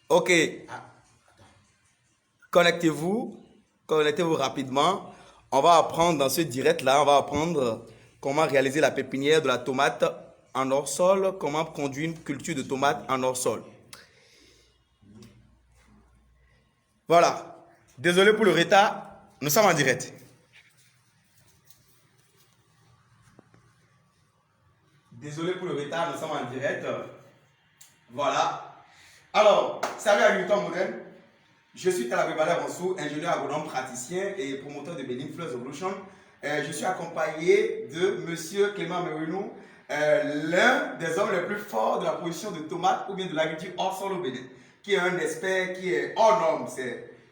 Ok, Ah, connectez-vous, connectez-vous rapidement. On va apprendre dans ce direct-là, on va apprendre comment réaliser la pépinière de la tomate en hors-sol, comment conduire une culture de tomate en hors-sol. Voilà. Désolé pour le retard, nous sommes en direct. Désolé pour le retard, nous sommes en direct. Voilà. Alors, salut agriculteur moderne. Je suis Talabé Valère Ronsou, ingénieur agronome praticien et promoteur de Benin Floods Evolution. Je suis accompagné de Monsieur Clément Merounou, l'un des hommes les plus forts de la production de tomates ou bien de l'agriculture hors sol au Bénin, qui est un expert qui est hors norme.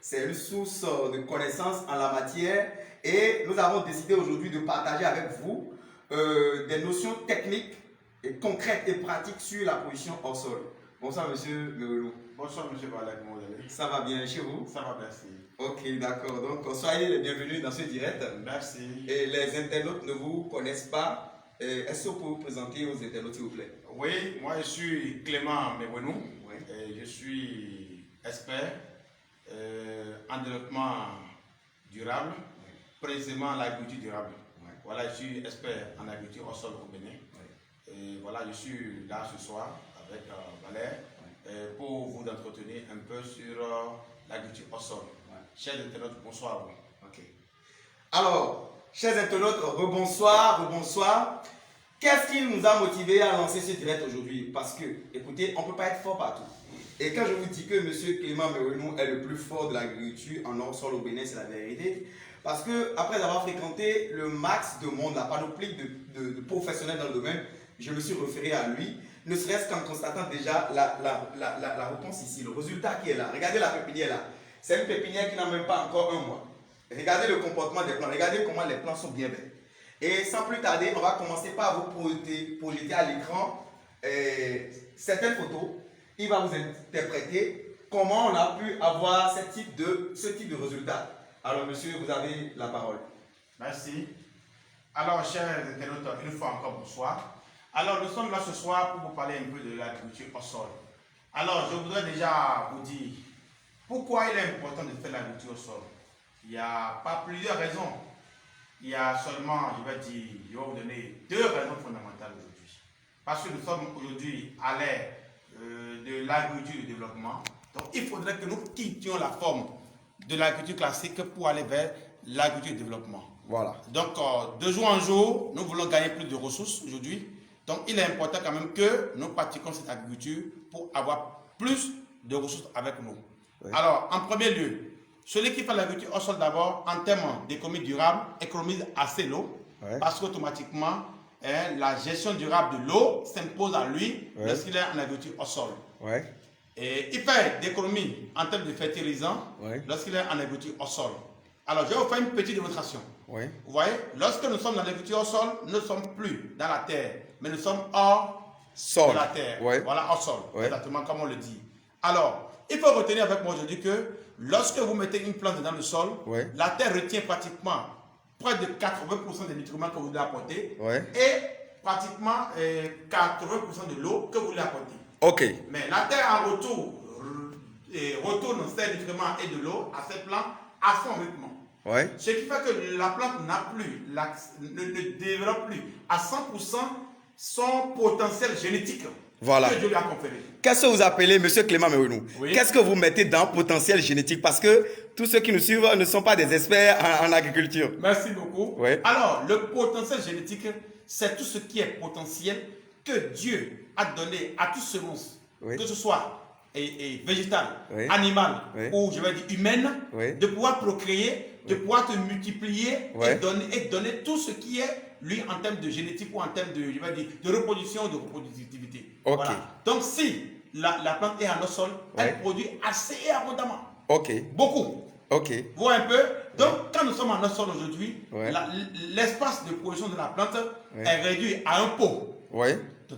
C'est une source de connaissances en la matière. Et nous avons décidé aujourd'hui de partager avec vous des notions techniques et concrètes et pratiques sur la production hors sol. Bonsoir Monsieur Merounou. bonsoir, monsieur Valère, comment vous allez? Ça va bien chez vous? Ça va, merci. Ok, d'accord. Donc, soyez les bienvenus dans ce direct. Merci. Et les internautes ne vous connaissent pas. Est-ce que vous pouvez vous présenter aux internautes, s'il vous plaît? Oui, moi je suis Clément Merounou. Oui. Je suis expert en développement durable, précisément l'agriculture durable. Oui. Voilà, je suis expert en agriculture au sol au Bénin. Oui. Et voilà, je suis là ce soir avec Valère pour vous entretenir un peu sur l'agriculture au sol. Oui. Chers internautes, bonsoir à vous. Ok. Alors, chers internautes, rebonsoir, rebonsoir. Qu'est-ce qui nous a motivés à lancer ce direct aujourd'hui? Parce que, écoutez, on ne peut pas être fort partout. Et quand je vous dis que M. Clément Merounou est le plus fort de l'agriculture en hors-sol au Bénin, c'est la vérité. Parce que après avoir fréquenté le max de monde, la panoplie de professionnels dans le domaine, je me suis référé à lui, ne serait-ce qu'en constatant déjà la réponse ici, le résultat qui est là. Regardez la pépinière là. C'est une pépinière qui n'a même pas encore un mois. Regardez le comportement des plants, regardez comment les plants sont bien verts. Et sans plus tarder, on va commencer par vous projeter à l'écran certaines photos. Il va vous interpréter comment on a pu avoir ce type de résultat. Alors monsieur, vous avez la parole. Merci. Alors, chers internautes, une fois encore, bonsoir. Alors, nous sommes là ce soir pour vous parler un peu de l'agriculture au sol. Alors, je voudrais déjà vous dire pourquoi il est important de faire l'agriculture au sol. Il n'y a pas plusieurs raisons. Il y a seulement, je vais vous donner deux raisons fondamentales aujourd'hui. Parce que nous sommes aujourd'hui à l'ère de l'agriculture de développement. Donc, il faudrait que nous quittions la forme de l'agriculture classique pour aller vers l'agriculture de développement. Voilà. Donc, de jour en jour, nous voulons gagner plus de ressources aujourd'hui. Donc, il est important quand même que nous pratiquions cette agriculture pour avoir plus de ressources avec nous. Oui. Alors, en premier lieu, celui qui fait l'agriculture au sol d'abord, en termes d'économie durable, économise assez l'eau, oui, parce qu'automatiquement, la gestion durable de l'eau s'impose à lui, oui, lorsqu'il est en agriculture au sol. Oui. Et il fait d'économie en termes de fertilisants, oui, lorsqu'il est en agriculture au sol. Alors, je vais vous faire une petite démonstration. Oui. Vous voyez, lorsque nous sommes dans l'agriculture au sol, nous ne sommes plus dans la terre, mais nous sommes hors sol de la terre. Oui. Voilà, hors sol, oui, exactement comme on le dit. Alors, il faut retenir avec moi aujourd'hui que lorsque vous mettez une plante dans le sol, oui, la terre retient pratiquement près de 80% des nutriments que vous lui apportez, oui, et pratiquement 80% de l'eau que vous lui apportez. Ok. Mais la terre en retour retourne ces nutriments et de l'eau à ses plants à son rythme. Ouais. Ce qui fait que la plante n'a plus, ne développe plus à 100% son potentiel génétique, voilà, que Dieu lui a conféré. Qu'est-ce que vous appelez, monsieur Clément Merounou, oui, qu'est-ce que vous mettez dans potentiel génétique? Parce que tous ceux qui nous suivent ne sont pas des experts en agriculture. Merci beaucoup. Oui. Alors, le potentiel génétique, c'est tout ce qui est potentiel que Dieu a donné à toute semence, oui, que ce soit végétale, oui, animale, oui, ou je vais dire humaine, oui, de pouvoir procréer, oui, de pouvoir te multiplier, oui, et donner tout ce qui est, lui, en termes de génétique ou en termes de, je vais dire, de reproduction, de reproductivité. Okay. Voilà. Donc, si la plante est en sol, oui, elle produit assez et abondamment. Okay. Beaucoup. Okay. Vous voyez un peu? Donc, oui, quand nous sommes en sol aujourd'hui, oui, l'espace de production de la plante, oui, est réduit à un pot. Oui.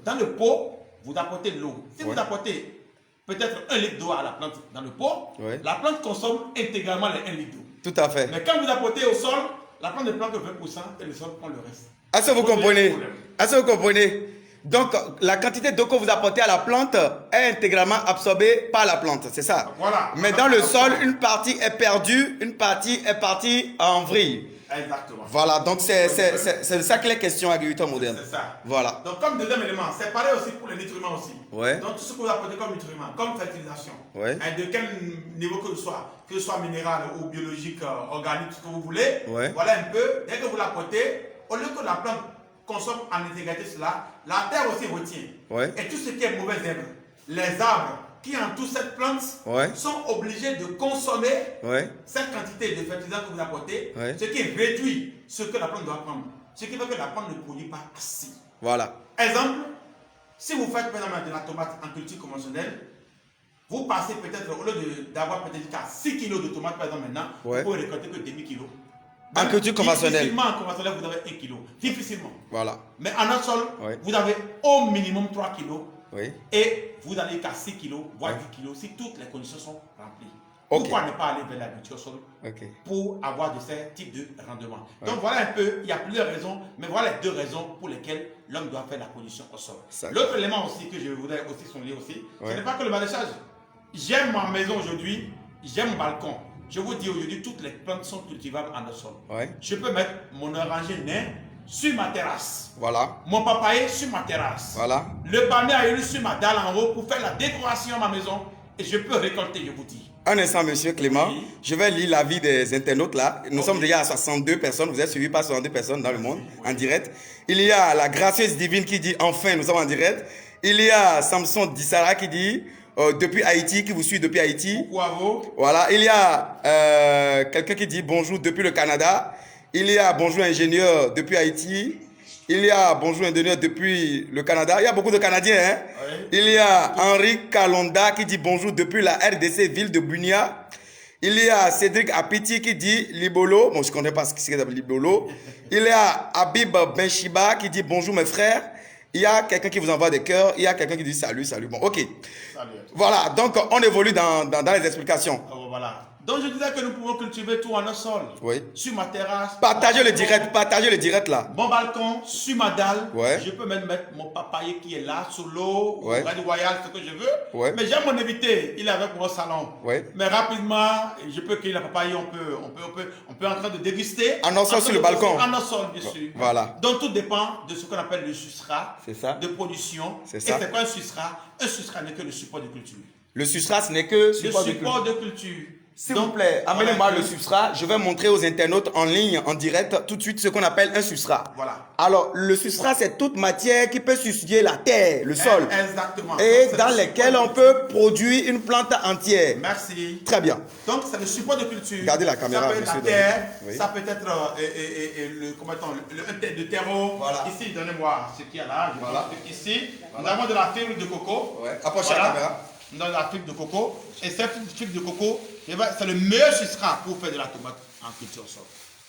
Dans le pot, vous apportez de l'eau. Si, oui, vous apportez peut-être 1 litre d'eau à la plante dans le pot, oui, la plante consomme intégralement les 1 litre d'eau. Tout à fait. Mais quand vous apportez au sol, la plante ne prend que 20% et le sol prend le reste. Est-ce que vous comprenez? Est-ce que vous comprenez? Donc, la quantité d'eau que vous apportez à la plante est intégralement absorbée par la plante, c'est ça? Voilà. Mais dans le sol, une partie est perdue, une partie est partie en vrille. Exactement. Voilà, donc c'est ça que les questions agriculteurs modernes. C'est ça. Voilà. Donc, comme deuxième élément, c'est pareil aussi pour les nutriments aussi. Ouais. Donc, tout ce que vous apportez comme nutriments, comme fertilisation, Ouais. de quel niveau que ce soit minéral ou biologique, organique, ce que vous voulez, Ouais. voilà un peu, dès que vous l'apportez, au lieu que la plante consomme en intégralité cela, la terre aussi retient. Ouais. Et tout ce qui est mauvais herbe, les arbres qui entourent cette plante Ouais. sont obligés de consommer Ouais. cette quantité de fertilisant que vous apportez, Ouais. ce qui réduit ce que la plante doit prendre. Ce qui fait que la plante ne produit pas assez. Voilà. Exemple, si vous faites par exemple de la tomate en culture conventionnelle, vous passez peut-être, au lieu d'avoir peut-être 6 kg de tomates par exemple maintenant, Ouais. vous pouvez récolter que demi kg. En culture conventionnelle. Difficilement en conventionnelle, vous avez 1 kg. Difficilement. Voilà. Mais en un sol, Ouais. vous avez au minimum 3 kg. Oui. Et vous allez qu'à 6 kg, voire 10 kg, si toutes les conditions sont remplies. Ok. Pourquoi ne pas aller vers l'agriculture au sol Ok. pour avoir de ces types de rendements? Donc voilà un peu, il y a plusieurs raisons, mais voilà les 2 raisons pour lesquelles l'homme doit faire la condition au sol. L'autre élément aussi que je voudrais aussi souligner aussi, ce n'est pas que le maraîchage. J'aime ma maison aujourd'hui, j'aime mon balcon. Je vous dis aujourd'hui, toutes les plantes sont cultivables en sol. Ouais. Je peux mettre mon oranger nain sur ma terrasse. Voilà. Mon papayer sur ma terrasse. Voilà. Le bamier aïeul sur ma dalle en haut pour faire la décoration à ma maison. Et je peux récolter, je vous dis. Un instant, monsieur Clément. Oui. Je vais lire l'avis des internautes là. Nous sommes déjà à 62 personnes. Vous êtes suivis par 62 personnes dans le monde en direct. Il y a la gracieuse divine qui dit enfin, nous sommes en direct. Il y a Samson Dissara qui dit depuis Haïti, qui vous suit depuis Haïti. Pourquoi vous? Voilà. Il y a quelqu'un qui dit bonjour depuis le Canada. Il y a bonjour ingénieur depuis Haïti. Il y a bonjour ingénieur depuis le Canada. Il y a beaucoup de Canadiens. Hein? Oui. Il y a Henri Kalonda qui dit bonjour depuis la RDC ville de Bunia. Il y a Cédric Apiti qui dit Libolo. Bon, je ne connais pas ce que c'est Libolo. Il y a Habib Benchiba qui dit bonjour mes frères. Il y a quelqu'un qui vous envoie des cœurs. Il y a quelqu'un qui dit salut, salut. Bon, ok. Salut. Voilà, donc on évolue dans les explications. Oh, voilà. Donc je disais que nous pouvons cultiver tout en un sol. Oui. Sur ma terrasse. Partagez le direct là. Mon balcon, sur ma dalle. Ouais. Je peux même mettre mon papayer qui est là, sous l'eau, Ouais. au Radio Royal, ce que je veux. Ouais. Mais j'aime m'en éviter. Il est avec moi au salon. Ouais. Mais rapidement, je peux cueillir la papaye, on peut en train de déguster. En un sol sur le balcon. En un sol, bien sûr. Voilà. Donc tout dépend de ce qu'on appelle le substrat C'est ça. de production. C'est Et ça. c'est quoi un substrat? Un substrat n'est que le support de culture. Le substrat, ce n'est que Le support de support culture. de culture. S'il Donc, vous plaît, amenez-moi voilà. le substrat. Je vais montrer aux internautes en ligne, en direct, tout de suite ce qu'on appelle un substrat. Voilà. Alors, le substrat, c'est toute matière qui peut substituer la terre, le sol, Exactement. et Donc, c'est dans le lesquelles support on de peut produire une plante entière. Merci. Très bien. Donc, c'est le support de culture. Regardez la caméra, Ça peut être la monsieur terre, David. Oui. ça peut être le terreau. Voilà. Ici, donnez-moi ce qu'il y a là. Je Voilà. pense que ici, Voilà. nous avons de la fibre de coco. Ouais. Approchez la caméra. Nous avons de la fibre de coco. Et cette fibre de coco, c'est le meilleur substrat pour faire de la tomate en culture au sol.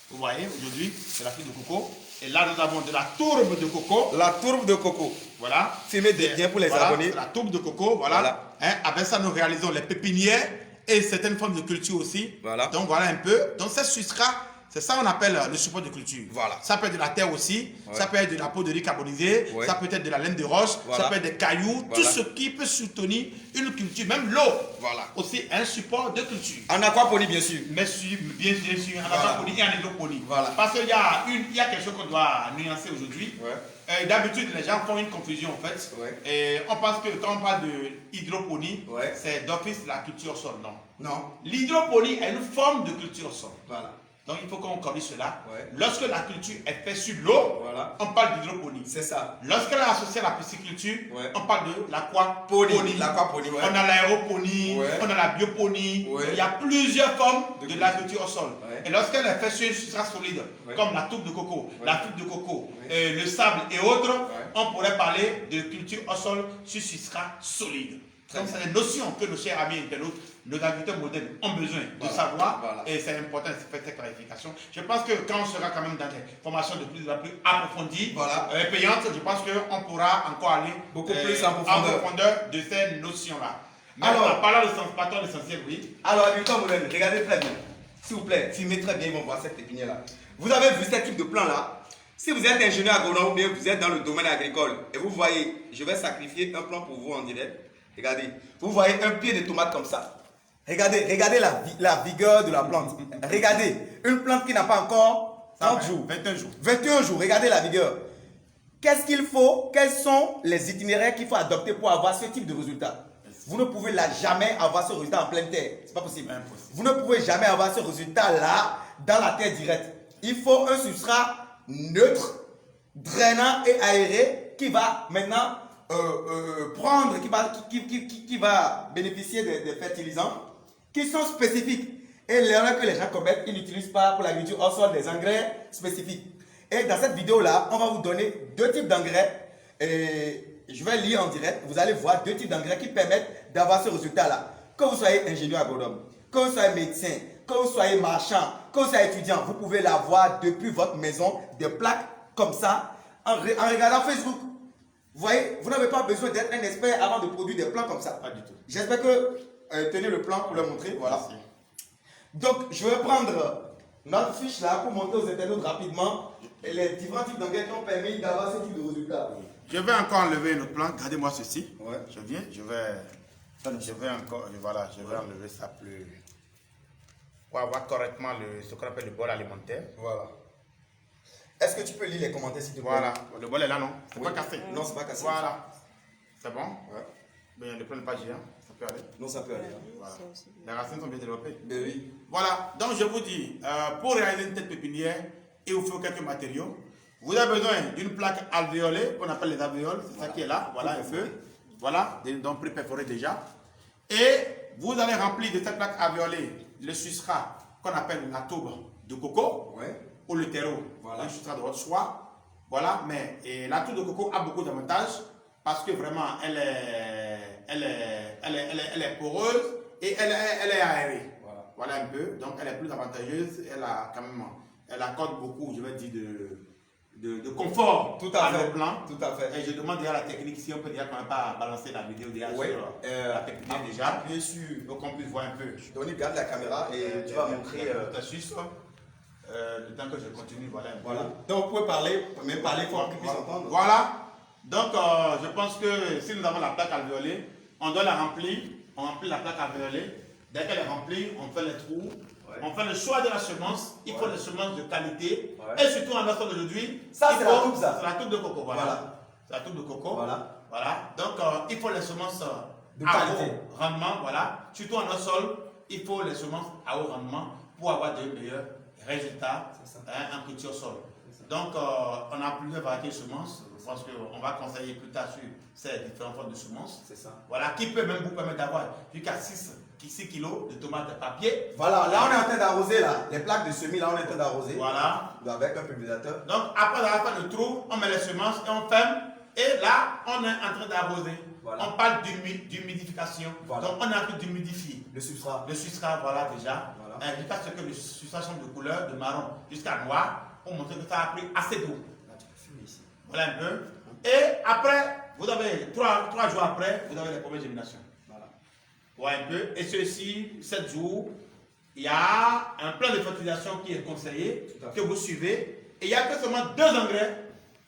Vous voyez, aujourd'hui, c'est la fibre de coco. Et là, nous avons de la tourbe de coco. La tourbe de coco. Voilà. Filmez bien pour les Voilà, abonnés. c'est la tourbe de coco, voilà. Voilà. Hein, avec ça, nous réalisons les pépinières et certaines formes de culture aussi. Voilà. Donc, voilà un peu. Donc, ce substrat, c'est ça qu'on appelle le support de culture. Voilà. Ça peut être de la terre aussi, Ouais. ça peut être de la peau de riz carbonisée, Ouais. ça peut être de la laine de roche, Voilà. ça peut être des cailloux, Voilà. tout ce qui peut soutenir une culture, même l'eau. Voilà. Aussi un support de culture. En aquaponie, bien sûr. Mais bien sûr, en Voilà. aquaponie et en hydroponie. Voilà. Parce qu'il y a quelque chose qu'on doit nuancer aujourd'hui. Ouais. D'habitude, les gens font une confusion en fait. Ouais. Et on pense que quand on parle de hydroponie, Ouais. c'est d'office la culture au sol. Non. Non. L'hydroponie est une forme de culture au sol. Voilà. Donc il faut qu'on corrige cela. Ouais. Lorsque la culture est faite sur l'eau, Voilà. on parle d'hydroponie. C'est ça. Lorsqu'elle est associée à la pisciculture, Ouais. on parle de l'aquaponie. L'aquaponie, ouais. On a l'aéroponie, Ouais. on a la bioponie. Ouais. Il y a plusieurs formes De de l'agriculture au sol. Ouais. Et lorsqu'elle est faite sur une substrat solide, Ouais. comme la tourbe de coco, Ouais. la fibre de coco, Ouais. le sable et autres, Ouais. on pourrait parler de culture au sol sur substrat solide. Très Donc bien. c'est des notions que nos chers amis internautes, nos agriculteurs modernes ont besoin de Voilà. savoir. Voilà. Et c'est important de faire cette clarification. Je pense que quand on sera quand même dans des formations de plus en plus approfondies, Voilà. payantes, je pense qu'on pourra encore aller Beaucoup plus en profondeur. de ces notions-là. Mais Alors- en parlant de sens, partons de l'essentiel, oui. Alors, agriculteur moderne, regardez très bien. S'il vous plaît, filmez très bien, ils vont voir cette pépinière-là. Vous avez vu ce type de plan-là. Si vous êtes ingénieur agronome ou bien vous êtes dans le domaine agricole et vous voyez, je vais sacrifier un plan pour vous en direct. Regardez, vous voyez un pied de tomate comme ça. Regardez la vigueur de la plante. Regardez, une plante qui n'a pas encore 30 jours. 21 jours. 21 jours, regardez la vigueur. Qu'est-ce qu'il faut? Quels sont les itinéraires qu'il faut adopter pour avoir ce type de résultat? Vous ne pouvez jamais avoir ce résultat en pleine terre. C'est pas possible. Impossible. Vous ne pouvez jamais avoir ce résultat-là dans la terre directe. Il faut un substrat neutre, drainant et aéré qui va maintenant prendre, qui va bénéficier des fertilisants qui sont spécifiques. Et l'erreur que les gens commettent, ils n'utilisent pas pour l'agriculture au sol des engrais spécifiques. Et dans cette vidéo-là, on va vous donner 2 types d'engrais. Et je vais lire en direct. Vous allez voir 2 types d'engrais qui permettent d'avoir ce résultat-là. Que vous soyez ingénieur agronome, que vous soyez médecin, que vous soyez marchand, que vous soyez étudiant, vous pouvez l'avoir depuis votre maison, des plaques comme ça, en regardant Facebook. Vous voyez, vous n'avez pas besoin d'être un expert avant de produire des plans comme ça. Pas du tout. J'espère que tenez le plan pour le montrer. Voilà. Merci. Donc, je vais prendre notre fiche là pour montrer aux internautes rapidement les différents types d'engrais qui ont permis d'avoir ce type de résultat. Je vais encore enlever notre plan. Regardez-moi ceci. Ouais. Je vais enlever ça plus. Pour avoir correctement ce qu'on appelle le bol alimentaire. Voilà. Est-ce que tu peux lire les commentaires s'il te plaît? Voilà. Le bol est là, non? C'est Oui. pas cassé. Non, c'est pas cassé. Voilà. C'est bon? Ouais. Ben, le plan n'est pas géant. Ça peut aller. Non, ça peut aller. Voilà. Les racines sont bien développées. Ben oui. Voilà, donc je vous dis, pour réaliser une tête pépinière, il vous faut quelques matériaux. Vous avez besoin d'une plaque alvéolée, qu'on appelle les alvéoles, c'est ça qui est là, voilà un peu. Voilà, donc pré-perforé déjà. Et vous allez remplir de cette plaque alvéolée le substrat qu'on appelle la toube de coco, Ouais. ou le terreau, Voilà. un substrat de votre choix. Voilà, mais la toube de coco a beaucoup d'avantages parce que vraiment elle est poreuse et elle est aérée. Voilà un peu, donc elle est plus avantageuse, elle accorde beaucoup, je vais dire, de confort Tout à fait. nos plans. Tout à fait. Et je demande déjà à la technique si on peut déjà quand même pas balancer la vidéo déjà Ouais. sur la technique déjà, Bien sûr. donc on puisse voir un peu. Donc, regarde la caméra et tu vas montrer. ta suisse, le temps que je continue, voilà un peu. Voilà. Donc, vous pouvez parler, mais parler fort qu'ils puissent entendre. Voilà, donc je pense que si nous avons la plaque alvéolée, on doit la remplir, on remplit la plaque alvéolée. Dès qu'elle est remplie, on fait les trous, on fait le choix de la semence, il faut les semences de qualité, et surtout en notre aujourd'hui, Ça, c'est la toube, ça. C'est la toube de coco, voilà. Voilà. C'est la toube de coco, Voilà. voilà. Donc il faut les semences De à qualité. haut rendement, voilà. Surtout en notre sol, il faut les semences à haut rendement pour avoir de meilleurs résultats en culture sol. Donc on a plusieurs variétés de semences. Je pense qu'on va conseiller plus tard sur ces différentes formes de semences. C'est ça. Voilà, qui peut même vous permettre d'avoir jusqu'à 6 kilos de tomates de papier. Voilà, là on est en train d'arroser là. Les plaques de semis là on est en train d'arroser. Voilà. Avec un pulvérisateur. Donc après avoir fait le trou, on met les semences et on ferme. Et là, on est en train d'arroser. Voilà. On parle d'humidification. Voilà. Donc on est en train d'humidifier. Le substrat. Le substrat, voilà déjà. Voilà. Jusqu'à ce que le substrat change de couleur, de marron jusqu'à noir, pour montrer que ça a pris assez d'eau. Là tu peux fumer ici. Voilà un peu. Et après, vous avez 3 jours après, vous avez les premières géminations. Voilà. Voilà un peu. Et ceci, 7 jours, il y a un plan de fertilisation qui est conseillé, Tout à fait. que vous suivez. Et il n'y a que seulement 2 engrais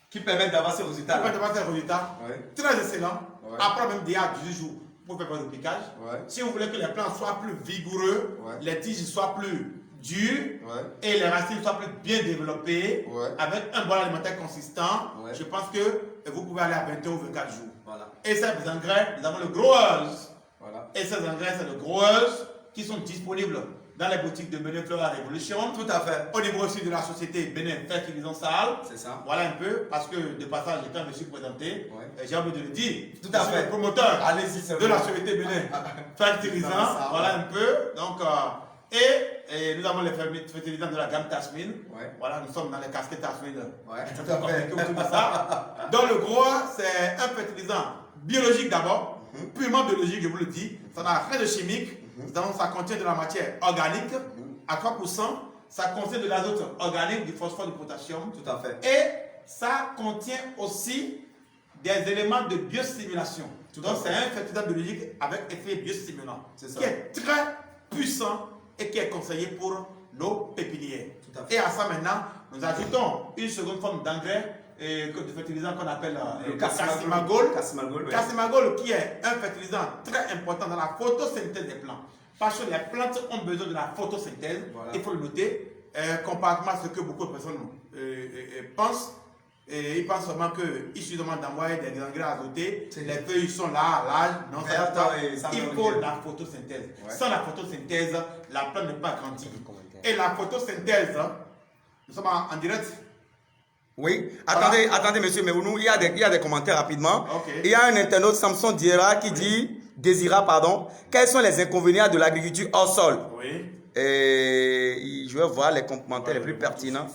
Qui permettent d'avoir ces résultats. qui peuvent avoir ces résultats. Ouais. Très excellent. Ouais. Après même déjà 18 jours pour faire le piquage. Ouais. Si vous voulez que les plants soient plus vigoureux, Ouais. les tiges soient plus dures Ouais. et les racines soient plus bien développées, Ouais. avec un bol alimentaire consistant, Ouais. je pense que vous pouvez aller à 21 ou 24 jours. Voilà. Et ces engrais, nous avons le growers. Voilà. Et ces engrais, c'est le growers qui sont disponibles dans les boutiques de Bénin Flora Révolution. Tout à fait. Au niveau aussi de la société Bénin Fertilisant Sale. C'est ça. Voilà un peu, parce que de passage, quand je me suis présenté, Ouais. j'ai envie de le dire. Tout à je suis fait. le promoteur Allez-y, c'est de la bon. société Bénin Fertilisant. Ça, Voilà ouais. un peu. Donc, et nous avons les fertilisants de la gamme Tasmin. Ouais. Voilà, nous sommes dans les casquettes Tasmin. Ouais, tout à fait. Autour de ça. Donc, le gros, c'est un fertilisant biologique d'abord, purement biologique, je vous le dis. Ça n'a rien de chimique. Donc, ça contient de la matière organique à 3%. Ça contient de l'azote organique, du phosphore, du potassium. Tout à fait. Et ça contient aussi des éléments de biostimulation. Tout Donc, à c'est fait. un fertilisant biologique avec effet biostimulant C'est ça. qui est très puissant et qui est conseillé pour nos pépinières. Tout à fait. Et à ça maintenant, nous ajoutons une seconde forme d'engrais de fertilisant qu'on appelle le cassimagol. Cassimagol qui est un fertilisant très important dans la photosynthèse des plantes. Parce que les plantes ont besoin de la photosynthèse, il faut le noter, comparativement à ce que beaucoup de personnes pensent. Et ils pensent seulement qu'il suffit d'envoyer des engrais azotés, les feuilles sont là, à l'âge, non, il faut la photosynthèse. Sans la photosynthèse, la plante n'est pas grandie. Et la photosynthèse, nous sommes en direct. Oui, attendez, monsieur Mewounou, il y a des commentaires rapidement. Okay. Il y a un internaute, Samson Désira, pardon, quels sont les inconvénients de l'agriculture hors sol? Oui. Et je vais voir les commentaires les plus pertinents.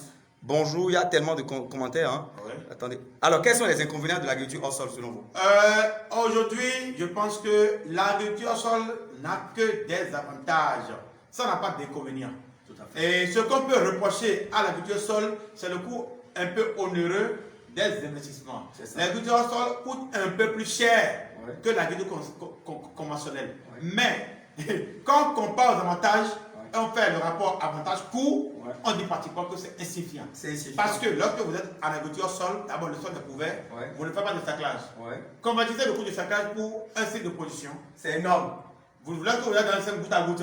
Bonjour, il y a tellement de commentaires. Hein. Oui. Attendez. Alors, quels sont les inconvénients de l'agriculture hors sol selon vous? Aujourd'hui, je pense que l'agriculture hors sol n'a que des avantages. Ça n'a pas d'inconvénients. Et ce qu'on peut reprocher à l'agriculture hors sol, c'est le coût un peu onéreux des investissements. L'agriculture hors sol coûte un peu plus cher que l'agriculture conventionnelle. Mais quand on compare aux avantages, et on fait le rapport avantage-coût, on dit pratiquement que c'est insuffisant. Parce que lorsque vous êtes en agriculture sol, d'abord le sol est couvert, vous ne faites pas de saclage. Convertissez le coût du saclage pour un cycle de production. C'est énorme. Lorsque vous êtes dans le système goutte à goutte,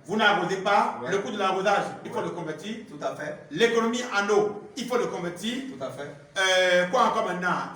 vous n'arrosez pas, le coût de l'arrosage, il faut le convertir. Tout à fait. L'économie en eau, il faut le convertir. Tout à fait. Quoi encore maintenant?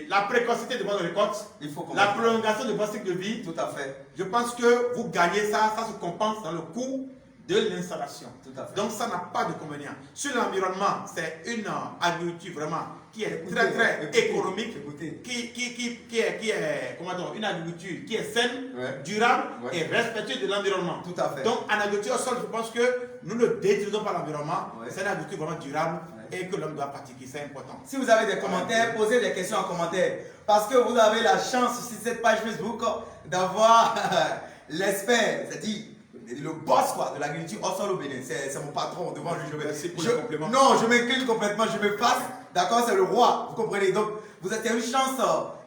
La précocité de votre récolte, la prolongation de votre cycle de vie. Tout à fait. Je pense que vous gagnez ça, ça se compense dans le coût de l'installation. Donc ça n'a pas de convénient. Sur l'environnement, c'est une agriculture vraiment qui est très économique, qui est comment dire, une agriculture qui est saine, durable et respectueuse de l'environnement. Tout à fait. Donc en agriculture au sol, je pense que nous ne détruisons pas l'environnement, c'est une agriculture vraiment durable et que l'homme doit pratiquer, c'est important. Si vous avez des commentaires, posez des questions en commentaire. Parce que vous avez la chance sur cette page Facebook d'avoir l'expert, c'est-à-dire le boss quoi, de l'agriculture au sol au Bénin. C'est mon patron devant lui. Non, je m'incline complètement, je me passe. D'accord, c'est le roi, vous comprenez. Donc, vous avez une chance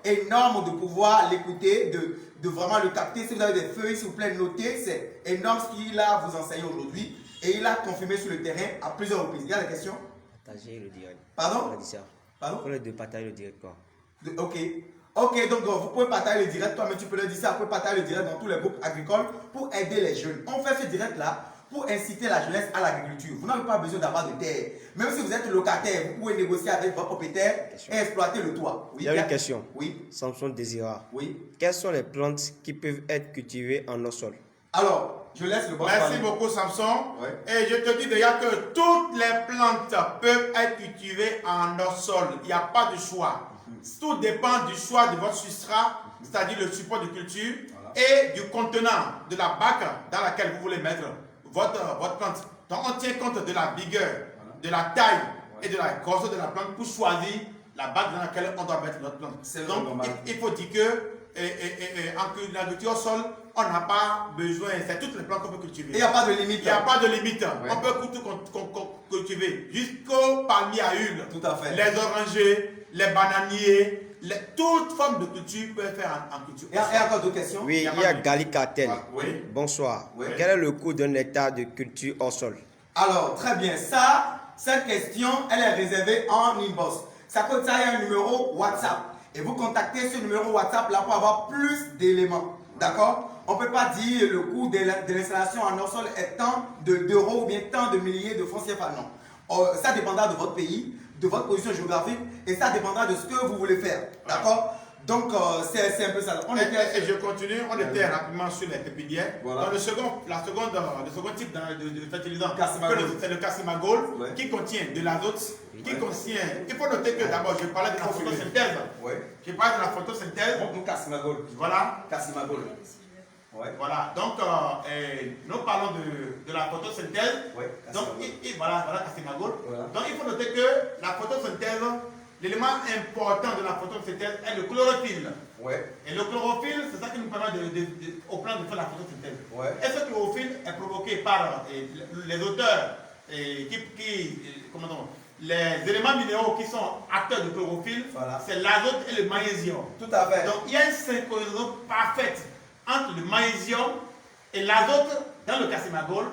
énorme de pouvoir l'écouter, de vraiment le capter. Si vous avez des feuilles, s'il vous plaît, notez. C'est énorme ce qu'il a vous enseigné aujourd'hui. Et il a confirmé sur le terrain à plusieurs reprises. Il y a des questions? Partager le direct. Pardon? Pardon? Pour les deux, partager le direct quoi. Ok, donc vous pouvez partager le direct, toi, mais tu peux le dire ça, vous pouvez partager le direct dans tous les groupes agricoles pour aider les jeunes. On fait ce direct-là pour inciter la jeunesse à l'agriculture. Vous n'avez pas besoin d'avoir de terre. Même si vous êtes locataire, vous pouvez négocier avec votre propriétaire et exploiter le toit. Il y a une question. Oui. Samson Désira. Oui. Quelles sont les plantes qui peuvent être cultivées en hors sol? Alors, je laisse le boss. Merci beaucoup, Samson. Et je te dis déjà que toutes les plantes peuvent être cultivées en hors sol. Il n'y a pas de choix. Tout dépend du choix de votre substrat, c'est-à-dire le support de culture, et du contenant, de la bac dans laquelle vous voulez mettre votre plante. Donc on tient compte de la vigueur, de la taille et de la grosseur de la plante pour choisir la bac dans laquelle on doit mettre notre plante. Donc il faut dire que en agriculture au sol, on n'a pas besoin, c'est toutes les plantes qu'on peut cultiver. Il n'y a pas de limite. Il n'y a pas de limite. On peut tout cultiver jusqu'au palmier à huile. Tout à fait. Les orangers, les bananiers, toute forme de culture peut faire en culture. Il y a encore d'autres questions? Oui, il y a Gali Cartel. Oui. Bonsoir. Oui. Quel est le coût d'un hectare de culture hors sol? Alors, très bien. Cette question, elle est réservée en inbox. Ça coûte ça, il y a un numéro WhatsApp. Et vous contactez ce numéro WhatsApp là pour avoir plus d'éléments. D'accord? On ne peut pas dire le coût de l'installation en hors sol est tant d'euros ou bien tant de milliers de francs CFA. Non. Ça dépendra de votre pays, de votre position géographique et ça dépendra de ce que vous voulez faire. D'accord? Donc, c'est un peu ça. Et je continue, on était rapidement sur les pépinières. Voilà. Dans le second type de fertilisant, c'est le cassimagol qui contient de l'azote, qui contient. Il faut noter que d'abord, je parlais de la photosynthèse. Je parlais de la photosynthèse. Donc, cassimagol. Voilà. Cassimagol. Voilà, donc nous parlons de la photosynthèse. Donc, voilà cassimagol. Donc, il faut noter que la photosynthèse, l'élément important de la photosynthèse est le chlorophylle. Et le chlorophylle, c'est ça qui nous permet au plan de faire la photosynthèse. Et ce chlorophylle est provoqué par les auteurs les éléments minéraux qui sont acteurs de chlorophylle, c'est l'azote et le magnésium. Tout à fait. Donc il y a une synchronisation parfaite entre le magnésium et l'azote dans le cassimagol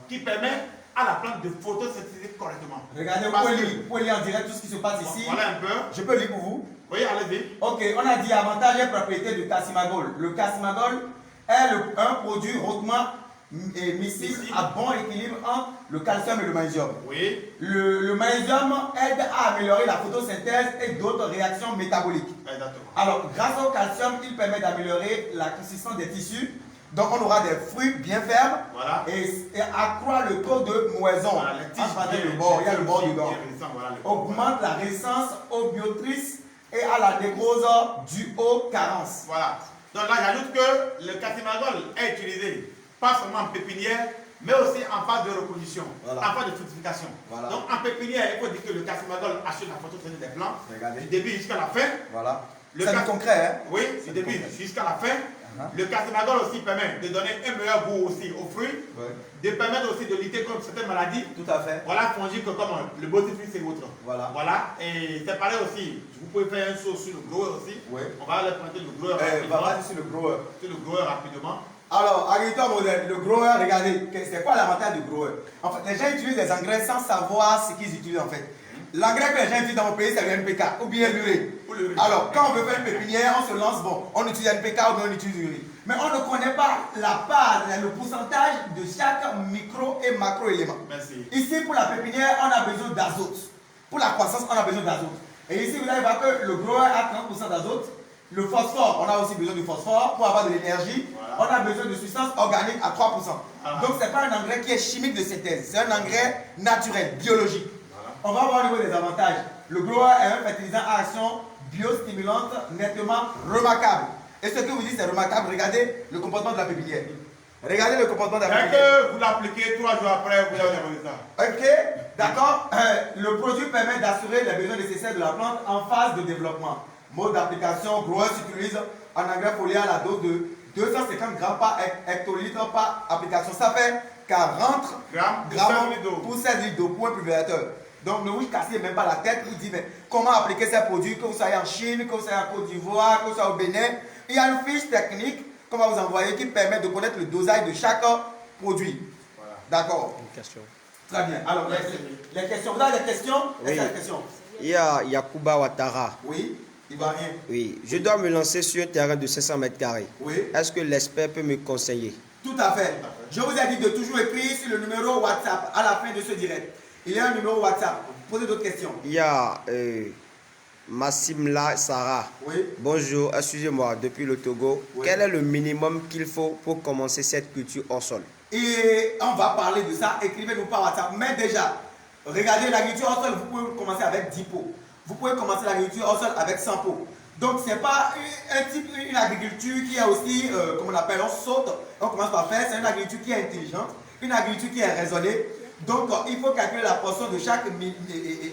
qui permet à la plante de photosynthétiser correctement. Regardez, vous pouvez lire en direct tout ce qui se passe ici. Voilà un peu. Je peux lire pour vous? Oui, allez-y. Ok, on a dit avantages et propriétés du cassimagol. Le cassimagol est un produit hautement miscible à bon équilibre entre le calcium et le magnésium. Oui. Le magnésium aide à améliorer la photosynthèse et d'autres réactions métaboliques. Exactement. Alors, grâce au calcium, il permet d'améliorer la consistance des tissus. Donc, on aura des fruits bien fermes. Voilà. Et accroît le taux de moison. Voilà, les tiges le bord, il y a le bord dedans. Voilà, Augmente la résistance aux biotrices et à la nécrose due aux carences. Voilà. Donc là, j'ajoute que le cassimagol est utilisé pas seulement en pépinière, mais aussi en phase de reproduction, voilà. en phase de fructification. Voilà. Donc en pépinière, il faut dire que le cassimagol assure la photosynthèse des plantes, Regardez. du début jusqu'à la fin. Voilà. C'est du concret, hein? Oui, du début jusqu'à la fin. Le cassimagol aussi permet de donner un meilleur goût aussi aux fruits, de permettre aussi de lutter contre certaines maladies. Tout à fait. Voilà, fongiques comme le botiflux et autres. Voilà. Voilà. Et c'est pareil aussi. Vous pouvez faire un saut sur le grower aussi. Oui. On va aller prendre le grower rapidement. Va sur le grower. Sur le grower rapidement. Alors, agriculteur moderne, le grower, regardez, c'est quoi l'avantage du grower? En fait, les gens utilisent des engrais sans savoir ce qu'ils utilisent en fait. L'engrais que les gens utilisent dans mon pays, c'est le NPK ou bien l'urée. Alors, quand on veut faire une pépinière, on se lance, bon, on utilise NPK ou bien on utilise l'urée. Mais on ne connaît pas la part, le pourcentage de chaque micro et macro élément. Merci. Ici, pour la pépinière, on a besoin d'azote. Pour la croissance, on a besoin d'azote. Et ici, vous allez voir que le grower a 30% d'azote. Le phosphore, on a aussi besoin du phosphore pour avoir de l'énergie. Voilà. On a besoin de substances organiques à 3%. Voilà. Donc, ce n'est pas un engrais qui est chimique de synthèse, c'est un engrais naturel, biologique. Voilà. On va voir au niveau des avantages. Le grower est un fertilisant à action biostimulante nettement remarquable. Et ce que vous dites, c'est remarquable. Regardez le comportement de la pépinière. Regardez le comportement de la pépinière. Dès que vous l'appliquez 3 jours après, vous avez le résultat. Ok, d'accord. Le produit permet d'assurer les besoins nécessaires de la plante en phase de développement. Mode d'application, grower s'utilise en engrais foliar à la dose de 250 grammes par hectolitre par application. Ça fait 40 grammes pour 16 litres d'eau pour un pulvérisateur. Donc ne vous cassez même pas la tête, vous dites mais comment appliquer ces produits, que vous soyez en Chine, que vous soyez en Côte d'Ivoire, que vous soyez au Bénin. Il y a une fiche technique qu'on va vous envoyer qui permet de connaître le dosage de chaque produit. Voilà. D'accord. Une question. Très bien. Alors les questions, vous avez des questions? Oui. Des questions? Il y a Yakuba Ouattara. Oui. Il va rien. Oui, je dois me lancer sur un terrain de 500 mètres carrés. Oui. Est-ce que l'expert peut me conseiller? Tout à fait. Je vous ai dit de toujours écrire sur le numéro WhatsApp à la fin de ce direct. Il y a un numéro WhatsApp. Posez d'autres questions. Il y a Massimla Sarah. Oui. Bonjour, excusez-moi, depuis le Togo. Oui. Quel est le minimum qu'il faut pour commencer cette culture hors sol? Et on va parler de ça. Écrivez-nous par WhatsApp. Mais déjà, regardez l'agriculture hors sol, vous pouvez commencer avec 10 pots. Vous pouvez commencer l'agriculture hors sol avec 100 pots. Donc, ce n'est pas une agriculture qui est aussi, comme on appelle, on saute, on commence par faire. C'est une agriculture qui est intelligente, une agriculture qui est raisonnée. Donc, il faut calculer la portion de chaque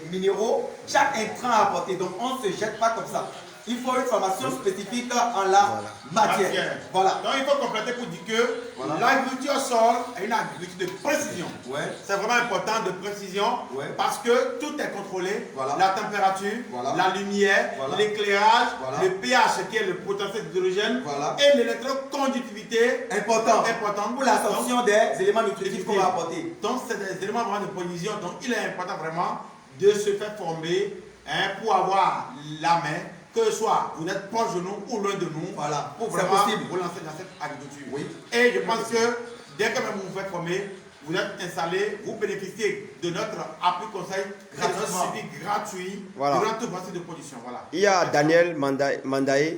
minéraux, chaque intrant à apporter. Donc, on ne se jette pas comme ça. Il faut une formation spécifique en la matière. Voilà. Donc, il faut compléter pour dire que l'agriculture au sol est une agriculture de précision. Ouais. C'est vraiment important de précision parce que tout est contrôlé. Voilà. La température, la lumière, l'éclairage, le pH qui est le potentiel d'hydrogène et l'électroconductivité importante pour l'absorption des éléments nutritifs qu'on va apporter. Donc, c'est des éléments vraiment de précision. Donc, il est important vraiment de se faire former pour avoir la main. Que ce soit vous êtes proche de nous ou loin de nous, pour vraiment vous lancer dans cette agriculture. Oui. Et je pense que dès que vous vous faites former, vous êtes installé, vous bénéficiez de notre appui conseil gratuit durant tout le processus de production. Voilà. Il y a Daniel Mandae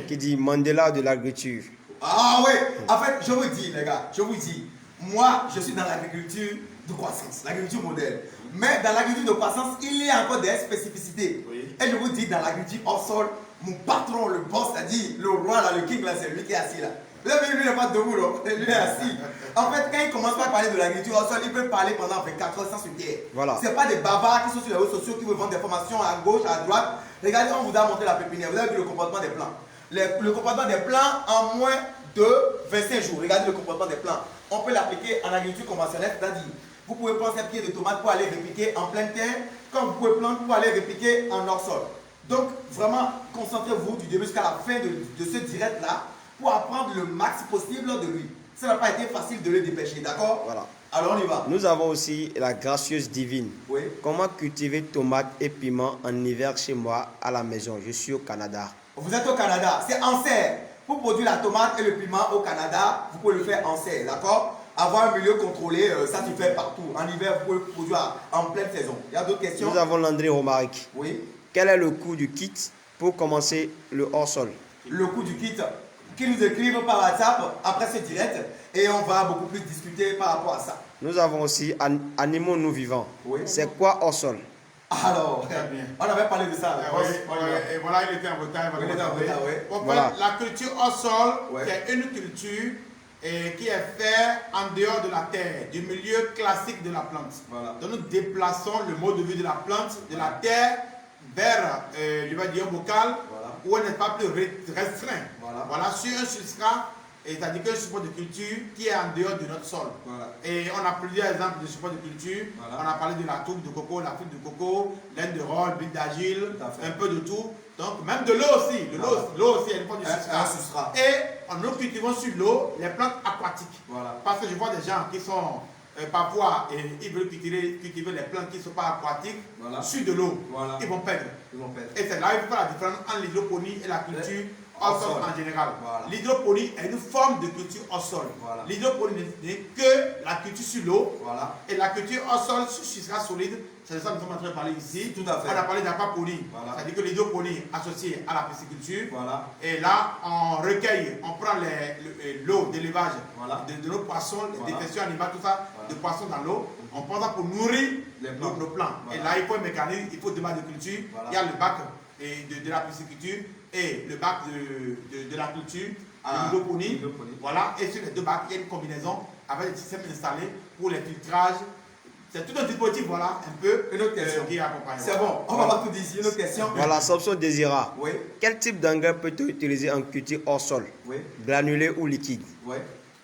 qui dit Mandela de l'agriculture. Ah oui, en fait, je vous dis les gars, je vous dis, moi je suis dans l'agriculture de croissance, l'agriculture moderne. Mais dans l'agriculture de croissance, il y a encore des spécificités. Oui. Et je vous dis, dans l'agriculture hors sol, mon patron, le boss, c'est-à-dire le roi, là, le king, là, c'est lui qui est assis là. Là, lui n'est pas debout, là. Lui est assis. En fait, quand il commence par parler de l'agriculture hors sol, il peut parler pendant 24 heures sans se taire. Voilà. Ce n'est pas des bavards qui sont sur les réseaux sociaux qui veulent vendre des formations à gauche, à droite. Regardez, on vous a montré la pépinière. Vous avez vu le comportement des plants. Le comportement des plants en moins de 25 jours. Regardez le comportement des plants. On peut l'appliquer en agriculture conventionnelle, c'est-à-dire vous pouvez prendre ces pieds de tomates pour aller répliquer en pleine terre, comme vous pouvez prendre pour aller répliquer en hors sol. Donc, vraiment, concentrez-vous du début jusqu'à la fin de ce direct-là pour apprendre le max possible de lui. Ça n'a pas été facile de le dépêcher, d'accord? Voilà. Alors on y va. Nous avons aussi la gracieuse divine. Oui. Comment cultiver tomates et piments en hiver chez moi à la maison? Je suis au Canada. Vous êtes au Canada, c'est en serre. Pour produire la tomate et le piment au Canada, vous pouvez le faire en serre, d'accord? Avoir un milieu contrôlé, ça se fait partout. En hiver, vous pouvez le produire en pleine saison. Il y a d'autres questions? Nous avons Landry Romaric. Oui. Quel est le coût du kit pour commencer le hors-sol? Le coût du kit, qui nous écrivent par WhatsApp après ce direct et on va beaucoup plus discuter par rapport à ça. Nous avons aussi Animaux nous vivants. Oui. C'est quoi hors-sol? Alors, Très bien. on avait parlé de ça. Oui, et voilà, il était en retard. Il était en retard, oui. En fait, Voilà. la culture au sol, Ouais. c'est une culture qui est faite en dehors de la terre, du milieu classique de la plante. Voilà. Donc nous déplaçons le mode de vie de la plante, de la terre, vers, je vais dire, bocal, Voilà. où elle n'est pas plus restreint. Voilà. Sur un substrat, c'est-à-dire qu'un support de culture qui est en dehors de notre sol. Voilà. Et on a plusieurs exemples de supports de culture. Voilà. On a parlé de la tourbe de coco, la fibre de coco, laine de rôle, bille d'agile, Tout à fait. un peu de tout. Donc même de l'eau aussi. L'eau aussi est une forme de Un substrat. substrat. Et nous cultivons sur l'eau les plantes aquatiques. Voilà. Parce que je vois des gens qui sont parfois, ils veulent cultiver les plantes qui ne sont pas aquatiques Voilà. sur de l'eau. Voilà. Ils vont perdre. Ils vont perdre. Et c'est là qu'il faut faire la différence entre l'hydroponie et la culture Au au sol sol. en général. Voilà. L'hydroponie est une forme de culture au sol. Voilà. L'hydroponie n'est que la culture sur l'eau. Voilà. Et la culture au sol sur substrat solide, c'est de ça que nous sommes en train de parler ici. Tout à fait. On a parlé d'aquaponie. Voilà. C'est-à-dire que l'hydroponie associée à la pisciculture. Voilà. Et là, on recueille, on prend l'eau d'élevage Voilà. de nos poissons, les Voilà. défections animales, tout ça, Voilà. de poissons dans l'eau. On prend ça pour nourrir Les plants. nos plants. Voilà. Et là, il faut un mécanisme, il faut deux bacs de culture. Voilà. Il y a le bac de la pisciculture et le bac de la culture, Ah, de l'hydroponie. l'hydroponie. Voilà, et sur les deux bacs, il y a une combinaison avec des systèmes installés pour les filtrages. C'est tout un dispositif, voilà, un peu, Une autre question. qui accompagne. C'est bon, on va pas tout dire ici. Une autre question? Voilà, Samson Désira. Oui. Quel type d'engrais peut-on utiliser en culture hors-sol? Oui. Granulé ou liquide? Oui.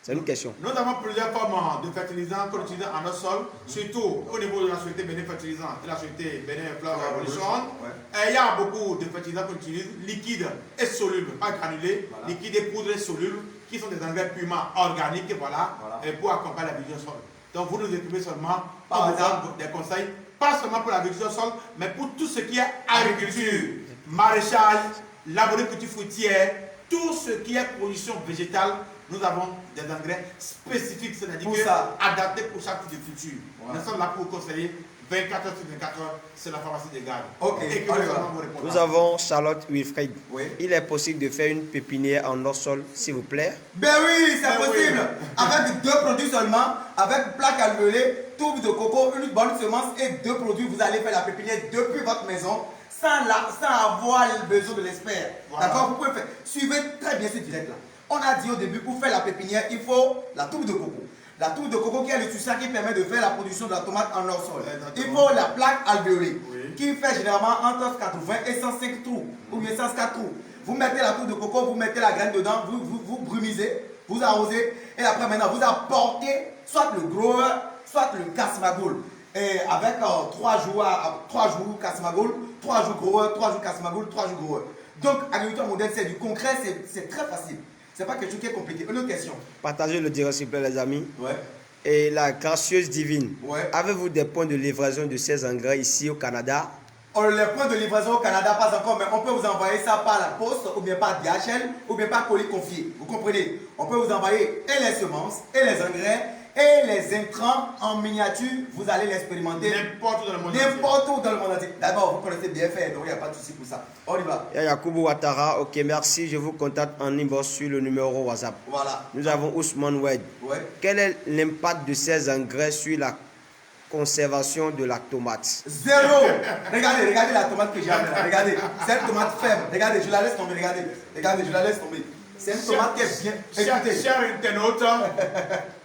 C'est une question. Nous avons plusieurs formes de fertilisants qu'on utilise en notre sol, surtout au niveau de la société Bénin Fertilisant et la société Bénin Fleur Revolution. Ouais. Et il y a beaucoup de fertilisants qu'on utilise, liquides et solubles, pas granulés, Voilà. liquides et poudres et solubles, qui sont des engrais purement organiques, voilà, Voilà. et pour accompagner la vie du sol. Donc vous nous écrivez seulement, Par on vous exemple. donne des conseils, pas seulement pour l'agriculture au sol, mais pour tout ce qui est agriculture, maraîchage, laboriculture fruitière, tout ce qui est production végétale. Nous avons des engrais spécifiques, c'est-à-dire Pour ça. adaptés pour chaque type de culture. Voilà. Nous sommes là pour conseiller 24 heures sur 24 heures, c'est la pharmacie des gardes. Ok, Et que on y nous va. allons vous répondre. Nous avons Charlotte Wilfried. Oui. Il est possible de faire une pépinière en hors-sol, s'il vous plaît? Ben oui, c'est Ben oui. possible. Avec 2 produits seulement, avec plaque alvéolée, tourbe de coco, une bonne semence et 2 produits, vous allez faire la pépinière depuis votre maison sans avoir le besoin de l'expert. Voilà. D'accord? Vous pouvez faire. Suivez très bien ce direct-là. On a dit au début, pour faire la pépinière, il faut la tourbe de coco. La tourbe de coco qui est le substrat qui permet de faire la production de la tomate en hors-sol. Il Exactement. faut la plaque alvéolée Oui. qui fait généralement entre 80 et 105 trous ou bien 104 trous. Vous mettez la tourbe de coco, vous mettez la graine dedans, vous brumisez, vous arrosez et après maintenant vous apportez soit le grower, soit le casse-magoule. Et avec 3 jours casse-magoule, 3 jours grower, 3 jours casse-magoule, 3 jours grower. Donc agriculture moderne c'est du concret, c'est très facile. C'est pas quelque chose qui est compliqué. Une autre question. Partagez le direct, s'il vous plaît, les amis. Ouais. Et la gracieuse divine. Ouais. Avez-vous des points de livraison de ces engrais ici au Canada? Les points de livraison au Canada, pas encore, mais on peut vous envoyer ça par la poste, ou bien par DHL, ou bien par colis confié. Vous comprenez? On peut vous envoyer et les semences, et les engrais, et les intrants en miniature. Vous allez l'expérimenter N'importe où dans le monde entier. n'importe où dans le monde entier. D'abord, vous connaissez bien faire, donc il n'y a pas de souci pour ça. On y va. Il y a Yakubu Ouattara. Ok, merci. Je vous contacte en inbox sur le numéro WhatsApp. Voilà. Nous avons Ousmane Wed. Ouais. Quel est l'impact de ces engrais sur la conservation de la tomate? 0. Regardez la tomate que j'ai amenée là. Regardez. C'est une tomate ferme. Regardez, je la laisse tomber. Regardez, je la laisse tomber. C'est une tomate qui est bien. Écoutez. Chers internautes,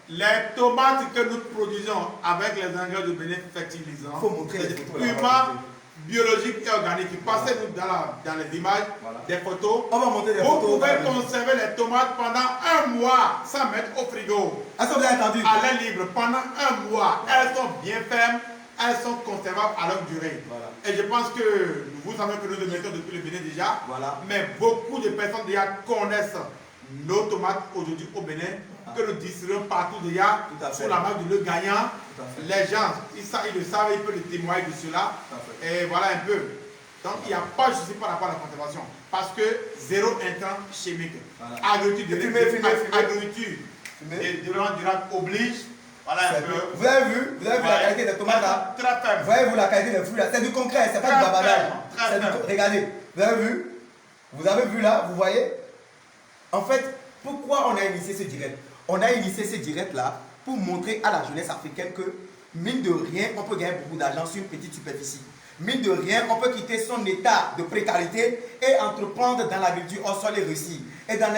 les tomates que nous produisons avec les engrais de Bénin fertilisants, Faut montrer les c'est photos là, purement biologique et organique. Passez-nous dans les images, Voilà. des photos. On va monter des Vous photos. pouvez conserver les tomates pendant 1 mois sans mettre au frigo. Est-ce que vous avez entendu? À l'air libre pendant 1 mois. Elles sont bien fermes, elles sont conservables à longue durée. Voilà. Et je pense que vous savez que nous le mettons depuis le Bénin déjà. Voilà. Mais beaucoup de personnes déjà connaissent nos tomates aujourd'hui au Bénin, que nous distribuons partout déjà sous la marque de Le Gagnant. Les gens, ils le savent, ils peuvent le témoigner de cela. Et voilà un peu. Donc il n'y a pas de souci par rapport à la conservation. Parce que zéro intrant chimique. Agriculture durable oblige. Voilà un peu. Vous avez vu la qualité des tomates là? Très faible. Voyez-vous la qualité des fruits là? C'est du concret, c'est pas du babadage. Regardez, vous avez vu là, vous voyez? En fait, pourquoi on a initié ce direct? On a initié ce direct là pour montrer à la jeunesse africaine que, mine de rien, on peut gagner beaucoup d'argent sur une petite superficie. Mine de rien, on peut quitter son état de précarité et entreprendre dans l'agriculture hors sol et réussir. Et dans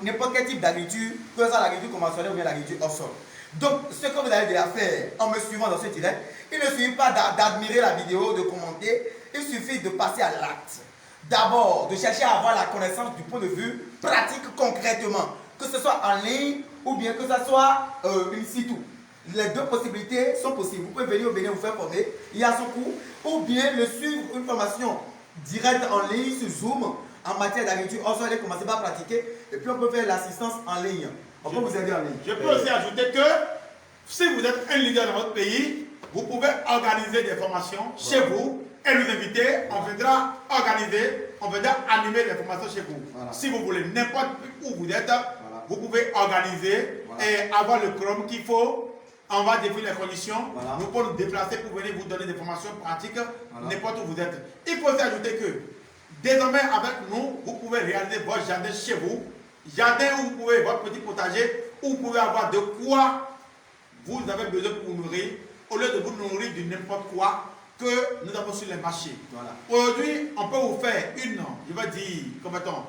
n'importe quel type d'agriculture, que ce soit l'agriculture conventionnelle ou bien l'agriculture hors sol. Donc, ce que vous allez déjà faire en me suivant dans ce direct, il ne suffit pas d'admirer la vidéo, de commenter, il suffit de passer à l'acte. D'abord, de chercher à avoir la connaissance du point de vue pratique concrètement, que ce soit en ligne ou bien que ce soit in situ. Les deux possibilités sont possibles. Vous pouvez venir au Bénin vous faire former, il y a son cours, ou bien le suivre une formation directe en ligne sur Zoom en matière d'agriculture. On va commencer par pratiquer et puis on peut faire l'assistance en ligne. On peut vous aider en ligne. Je peux aussi ajouter que si vous êtes un leader dans votre pays, vous pouvez organiser des formations chez vous et nous inviter. On viendra organiser, on viendra animer les formations chez vous. Voilà. Si vous voulez, n'importe où vous êtes, vous pouvez organiser et avoir le chrome qu'il faut. On va définir les conditions. Nous pouvons nous déplacer pour venir vous donner des formations pratiques n'importe où vous êtes. Il faut aussi ajouter que désormais avec nous, vous pouvez réaliser votre jardin chez vous. Jardin où vous pouvez, votre petit potager, où vous pouvez avoir de quoi vous avez besoin pour vous nourrir, au lieu de vous nourrir de n'importe quoi que nous avons sur les marchés. Aujourd'hui, on peut vous faire une, je vais dire, comment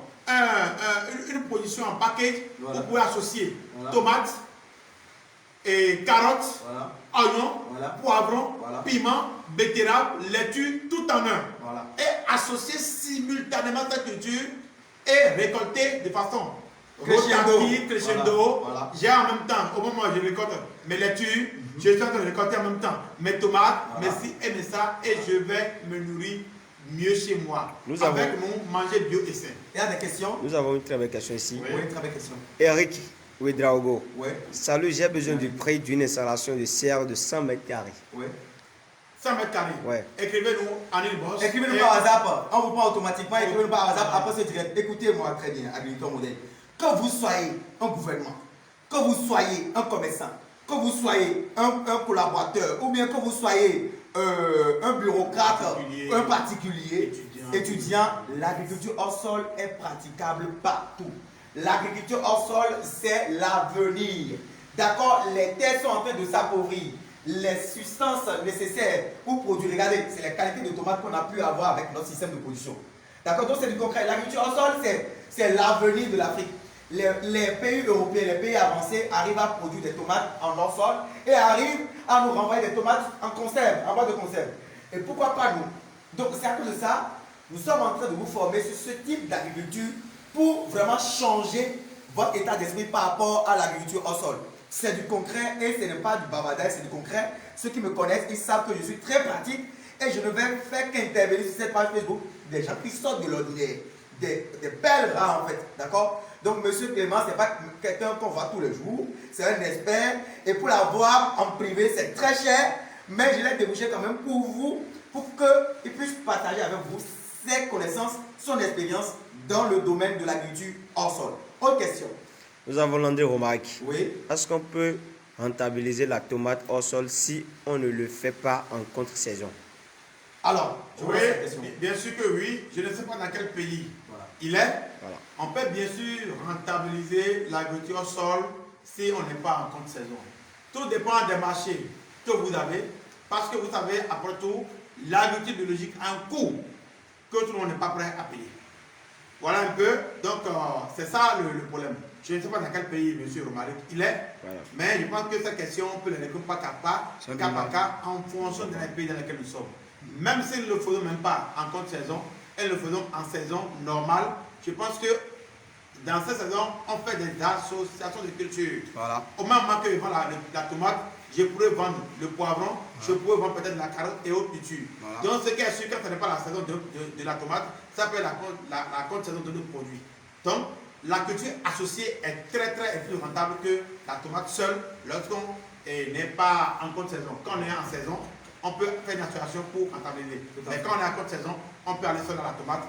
une position en package où vous pouvez associer tomates, et carottes, oignons, poivrons, piments, betteraves, laitue, tout en un. Et associer simultanément cette culture et récolter de façon crescendo. J'ai en même temps, au moment où je récolte mes laitues, je suis en train de récolter en même temps mes tomates, mes ci et mes ça, et je vais me nourrir mieux chez moi. Avec mon manger bio et sain. Il y a des questions? Nous avons une très belle question ici. Oui, une très belle question. Eric Ouedraogo. Oui. Salut, j'ai besoin du prix d'une installation de serre de 100 mètres carrés. Oui. 100 mètres carrés. Ouais. Écrivez-nous en inbox. Écrivez-nous par WhatsApp. On vous prend automatiquement. Écrivez-nous par WhatsApp après ce direct. Écoutez-moi très bien, agriculteur modèle. Que vous soyez un gouvernement, que vous soyez un commerçant, que vous soyez un collaborateur, ou bien que vous soyez un bureaucrate, un particulier, étudiant, l'agriculture hors sol est praticable partout. L'agriculture hors sol, c'est l'avenir. D'accord? Les terres sont en train de s'appauvrir. Les substances nécessaires pour produire, regardez, c'est la qualité de tomates qu'on a pu avoir avec notre système de production. D'accord? Donc c'est du concret. L'agriculture hors sol, c'est l'avenir de l'Afrique. Les pays européens, les pays avancés arrivent à produire des tomates en hors sol et arrivent à nous renvoyer des tomates en conserve, en boîte de conserve. Et pourquoi pas nous? Donc c'est à cause de ça, nous sommes en train de vous former sur ce type d'agriculture pour vraiment changer votre état d'esprit par rapport à l'agriculture hors sol. C'est du concret et ce n'est pas du bavardage, c'est du concret. Ceux qui me connaissent, ils savent que je suis très pratique et je ne vais faire qu'intervenir sur cette page Facebook des gens qui sortent de l'ordinaire, des belles rares en fait, d'accord? Donc monsieur Clément, ce n'est pas quelqu'un qu'on voit tous les jours, c'est un expert et pour l'avoir en privé, c'est très cher, mais je l'ai débouché quand même pour vous, pour qu'il puisse partager avec vous ses connaissances, son expérience dans le domaine de l'agriculture hors sol. Autre question. Nous avons l'une remarque. Oui. Est-ce qu'on peut rentabiliser la tomate hors sol si on ne le fait pas en contre-saison? Alors, oui, bien sûr que oui. Je ne sais pas dans quel pays il est. On peut bien sûr rentabiliser l'agriculture hors sol si on n'est pas en contre-saison. Tout dépend des marchés que vous avez. Parce que vous savez, après tout, l'agriculture biologique a un coût que tout le monde n'est pas prêt à payer. Voilà un peu. Donc, c'est ça le problème. Je ne sais pas dans quel pays M. Romaric il est, mais je pense que cette question, on peut les répondre pas cas par cas, en fonction des pays dans lesquels nous sommes. Même si nous ne le faisons même pas en contre-saison, et le faisons en saison normale, je pense que dans cette saison, on fait des associations de culture. Au même moment que je vends la tomate, je pourrais vendre le poivron, je pourrais vendre peut-être la carotte et autres cultures. Donc, ce qui est sûr, quand ce n'est pas la saison de la tomate, ça peut être la contre-saison de nos produits. Donc, la culture associée est très plus rentable que la tomate seule lorsqu'on n'est pas en courte saison. Quand on est en saison, on peut faire une association pour rentabiliser. Mais quand on est en courte saison, on peut aller seul dans la tomate.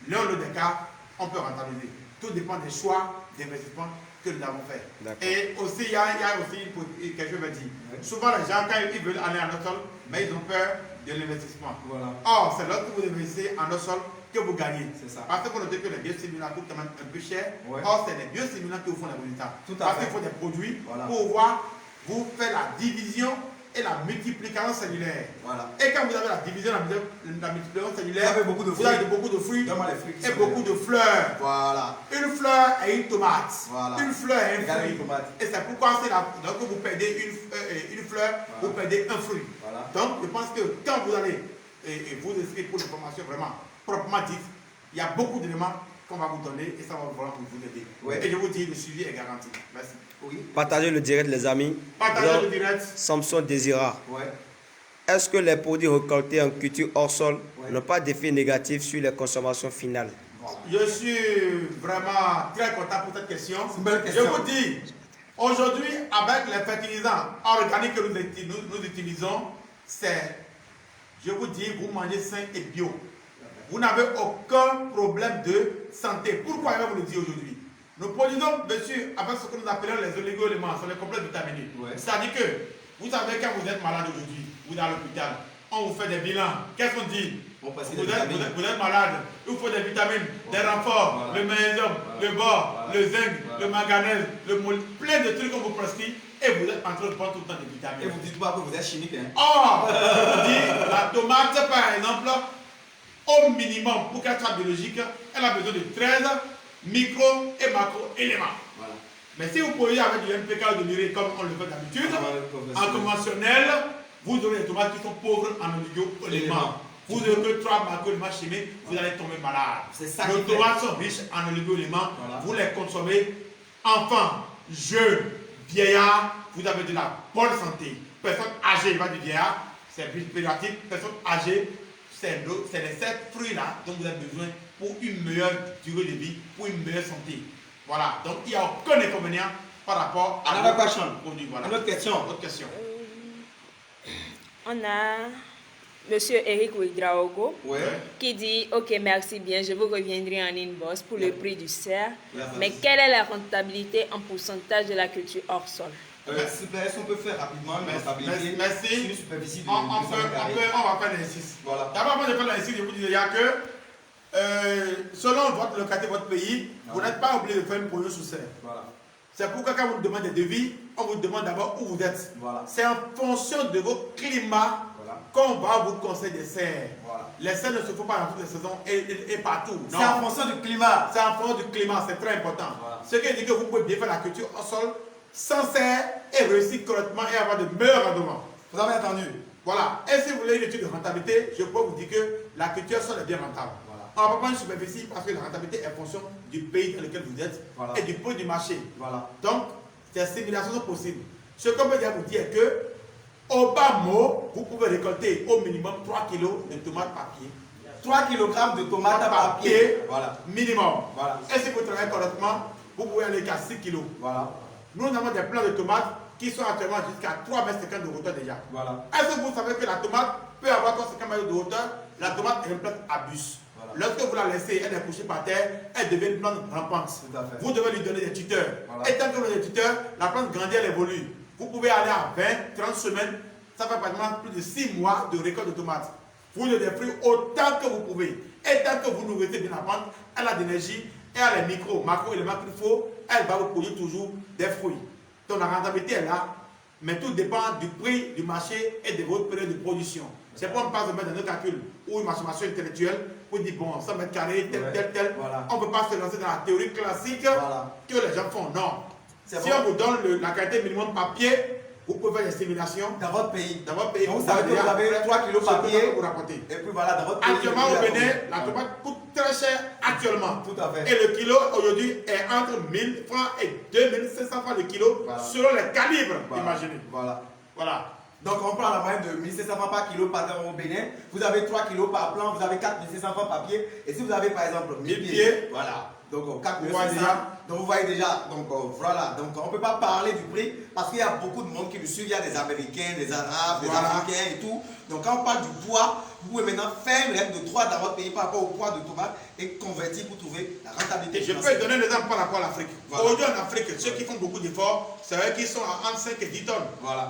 L'un ou l'autre des cas, on peut rentabiliser. Tout dépend des choix d'investissement que nous avons fait. Et aussi, il y a aussi quelque chose à dire. Ouais. Souvent, les gens, quand ils veulent aller en eau sol, mais ils ont peur de l'investissement. Voilà. Or, c'est lorsque vous investissez en eau sol que vous gagnez. C'est ça. Parce que vous notez que les biostimulants coûtent quand même un peu cher. Ouais. Or, c'est les biostimulants qui vous font les résultats. Parce qu'il faut des produits pour pouvoir vous faire la division et la multiplication cellulaire. Voilà. Et quand vous avez la division, la multiplication cellulaire, vous avez beaucoup de fruits et beaucoup de fleurs. Voilà. Une fleur et une tomate. Voilà. Une fleur et un fruit. Et c'est pourquoi donc vous perdez une fleur, vous perdez un fruit. Voilà. Donc je pense que quand vous allez vous inscrire pour une formation vraiment proprement dite, il y a beaucoup d'éléments qu'on va vous donner et ça va vraiment vous aider. Ouais. Et je vous dis, le suivi est garanti. Merci. Oui. Partagez le direct, les amis. Partagez le direct. Samson Désira. Ouais. Est-ce que les produits récoltés en culture hors sol n'ont pas d'effet négatif sur les consommations finales? Je suis vraiment très content pour cette question. C'est une belle question. Je vous dis, aujourd'hui, avec les fertilisants organiques que nous utilisons, c'est, je vous dis, vous mangez sain et bio. Vous n'avez aucun problème de santé. Pourquoi je vais vous le dire aujourd'hui? Nous produisons dessus avec ce que nous appelons les oligo-éléments, sur les complexes vitaminés. Ouais. C'est-à-dire que, vous savez, quand vous êtes malade aujourd'hui, vous êtes à l'hôpital, on vous fait des bilans. Qu'est-ce qu'on dit? Vous êtes malade, il vous faut des vitamines, des renforts, le magnésium, le bore, le zinc, le manganèse, plein de trucs qu'on vous prescrit. Et vous êtes en train de prendre tout le temps des vitamines. Et vous dites pas que vous êtes chimique. Hein? Oh, je vous dis, la tomate, par exemple, au minimum, pour qu'elle soit biologique, elle a besoin de 13 micro et macro éléments. Voilà. Mais si vous produisez avec du NPK ou de l'urée comme on le fait d'habitude, en conventionnel, vous aurez des tomates qui sont pauvres en oligo-éléments. Vous n'avez que 3 macro-éléments chimiques, vous allez tomber malade. Les tomates sont riches en oligo-éléments, vous les consommez, enfants, jeunes, vieillards, vous avez de la bonne santé. Personne âgée, il va du vieillard, c'est péjoratif. Personne âgée, c'est les 7 fruits-là dont vous avez besoin pour une meilleure durée de vie, pour une meilleure santé. Voilà, donc il n'y a aucun inconvénient par rapport à notre produit. Voilà. Une autre question. On a M. Eric Ouidraogo qui dit « Ok, merci bien, je vous reviendrai en inbox pour le prix du cerf. Mais quelle est la rentabilité en pourcentage de la culture hors sol ?» Est-ce qu'on peut faire rapidement une rentabilité? Merci. On va faire l'exercice. Voilà. D'abord, avant de faire l'exercice, je vous dis déjà que selon votre localité, votre pays, vous n'êtes pas obligé de faire une production sous serre. Voilà. C'est pourquoi quand vous demandez des devis, on vous demande d'abord où vous êtes. Voilà. C'est en fonction de vos climats qu'on va vous conseiller des serres. Voilà. Les serres ne se font pas dans toutes les saisons et partout. C'est en fonction du climat. C'est en fonction du climat, c'est très important. Voilà. Ce qui dit que vous pouvez bien faire la culture au sol sans serre et réussir correctement et avoir de meilleurs rendements. Vous avez entendu? Voilà. Et si vous voulez une étude de rentabilité, je peux vous dire que la culture sol est bien rentable. Voilà. On ne peut pas une superficie parce que la rentabilité est en fonction du pays dans lequel vous êtes et du prix du marché. Voilà. Donc, ces simulations sont possibles. Ce qu'on peut dire vous dire est que, au bas mot, vous pouvez récolter au minimum 3 kg de tomates par pied. 3 kg de tomates par pied. Voilà. Minimum. Voilà. Et si vous travaillez correctement, vous pouvez aller jusqu'à 6 kg. Voilà. Nous avons des plants de tomates qui sont actuellement jusqu'à 3,50 m de hauteur déjà. Voilà. Est-ce que vous savez que la tomate peut avoir 3,50 m de hauteur? La tomate est une plante à bus. Voilà. Lorsque vous la laissez, elle est couchée par terre, elle devient une plante rampante. Vous devez lui donner des tuteurs. Voilà. Et tant que vous avez des tuteurs, la plante grandit, elle évolue. Vous pouvez aller à 20, 30 semaines, ça fait pratiquement plus de 6 mois de récolte de tomates. Vous donnez des fruits autant que vous pouvez. Et tant que vous nourrissez bien la plante, elle a de l'énergie, elle a les micro, macro éléments qu'il faut, elle va vous produire toujours des fruits. Donc la rentabilité est là, mais tout dépend du prix du marché et de votre période de production. C'est pas on passe dans nos calculs ou une masturbation intellectuelle pour dire bon, 100 mètres carrés, tel. Voilà. On ne peut pas se lancer dans la théorie classique que les gens font. Non. Si on vous donne la qualité minimum par pied, vous pouvez faire des simulations dans votre pays. Dans votre pays, vous savez que vous avez 3 kg par pied. Vous rapportez. Et puis voilà, dans votre pays. Actuellement, au Bénin, la tomate coûte très cher actuellement. Tout à fait. Et le kilo aujourd'hui est entre 1000 francs et 2500 francs le kilo selon les calibres. Imaginez. Voilà. Donc on prend la moyenne de 1500 francs par kilo par au Bénin. Vous avez 3 kg par plan, vous avez 4500 francs par pied. Et si vous avez par exemple 1000 pieds, voilà. Donc 4500, Donc vous voyez déjà, donc voilà, donc on ne peut pas parler du prix parce qu'il y a beaucoup de monde qui nous suivent, il y a des Américains, des Arabes, des Africains et tout. Donc quand on parle du poids, vous pouvez maintenant faire une règle de 3 dans votre pays par rapport au poids de tomate et convertir pour trouver la rentabilité. Je peux donner un exemple par rapport à l'Afrique. Voilà. Aujourd'hui en Afrique, ceux qui font beaucoup d'efforts, c'est eux qui sont à entre 5 et 10 tonnes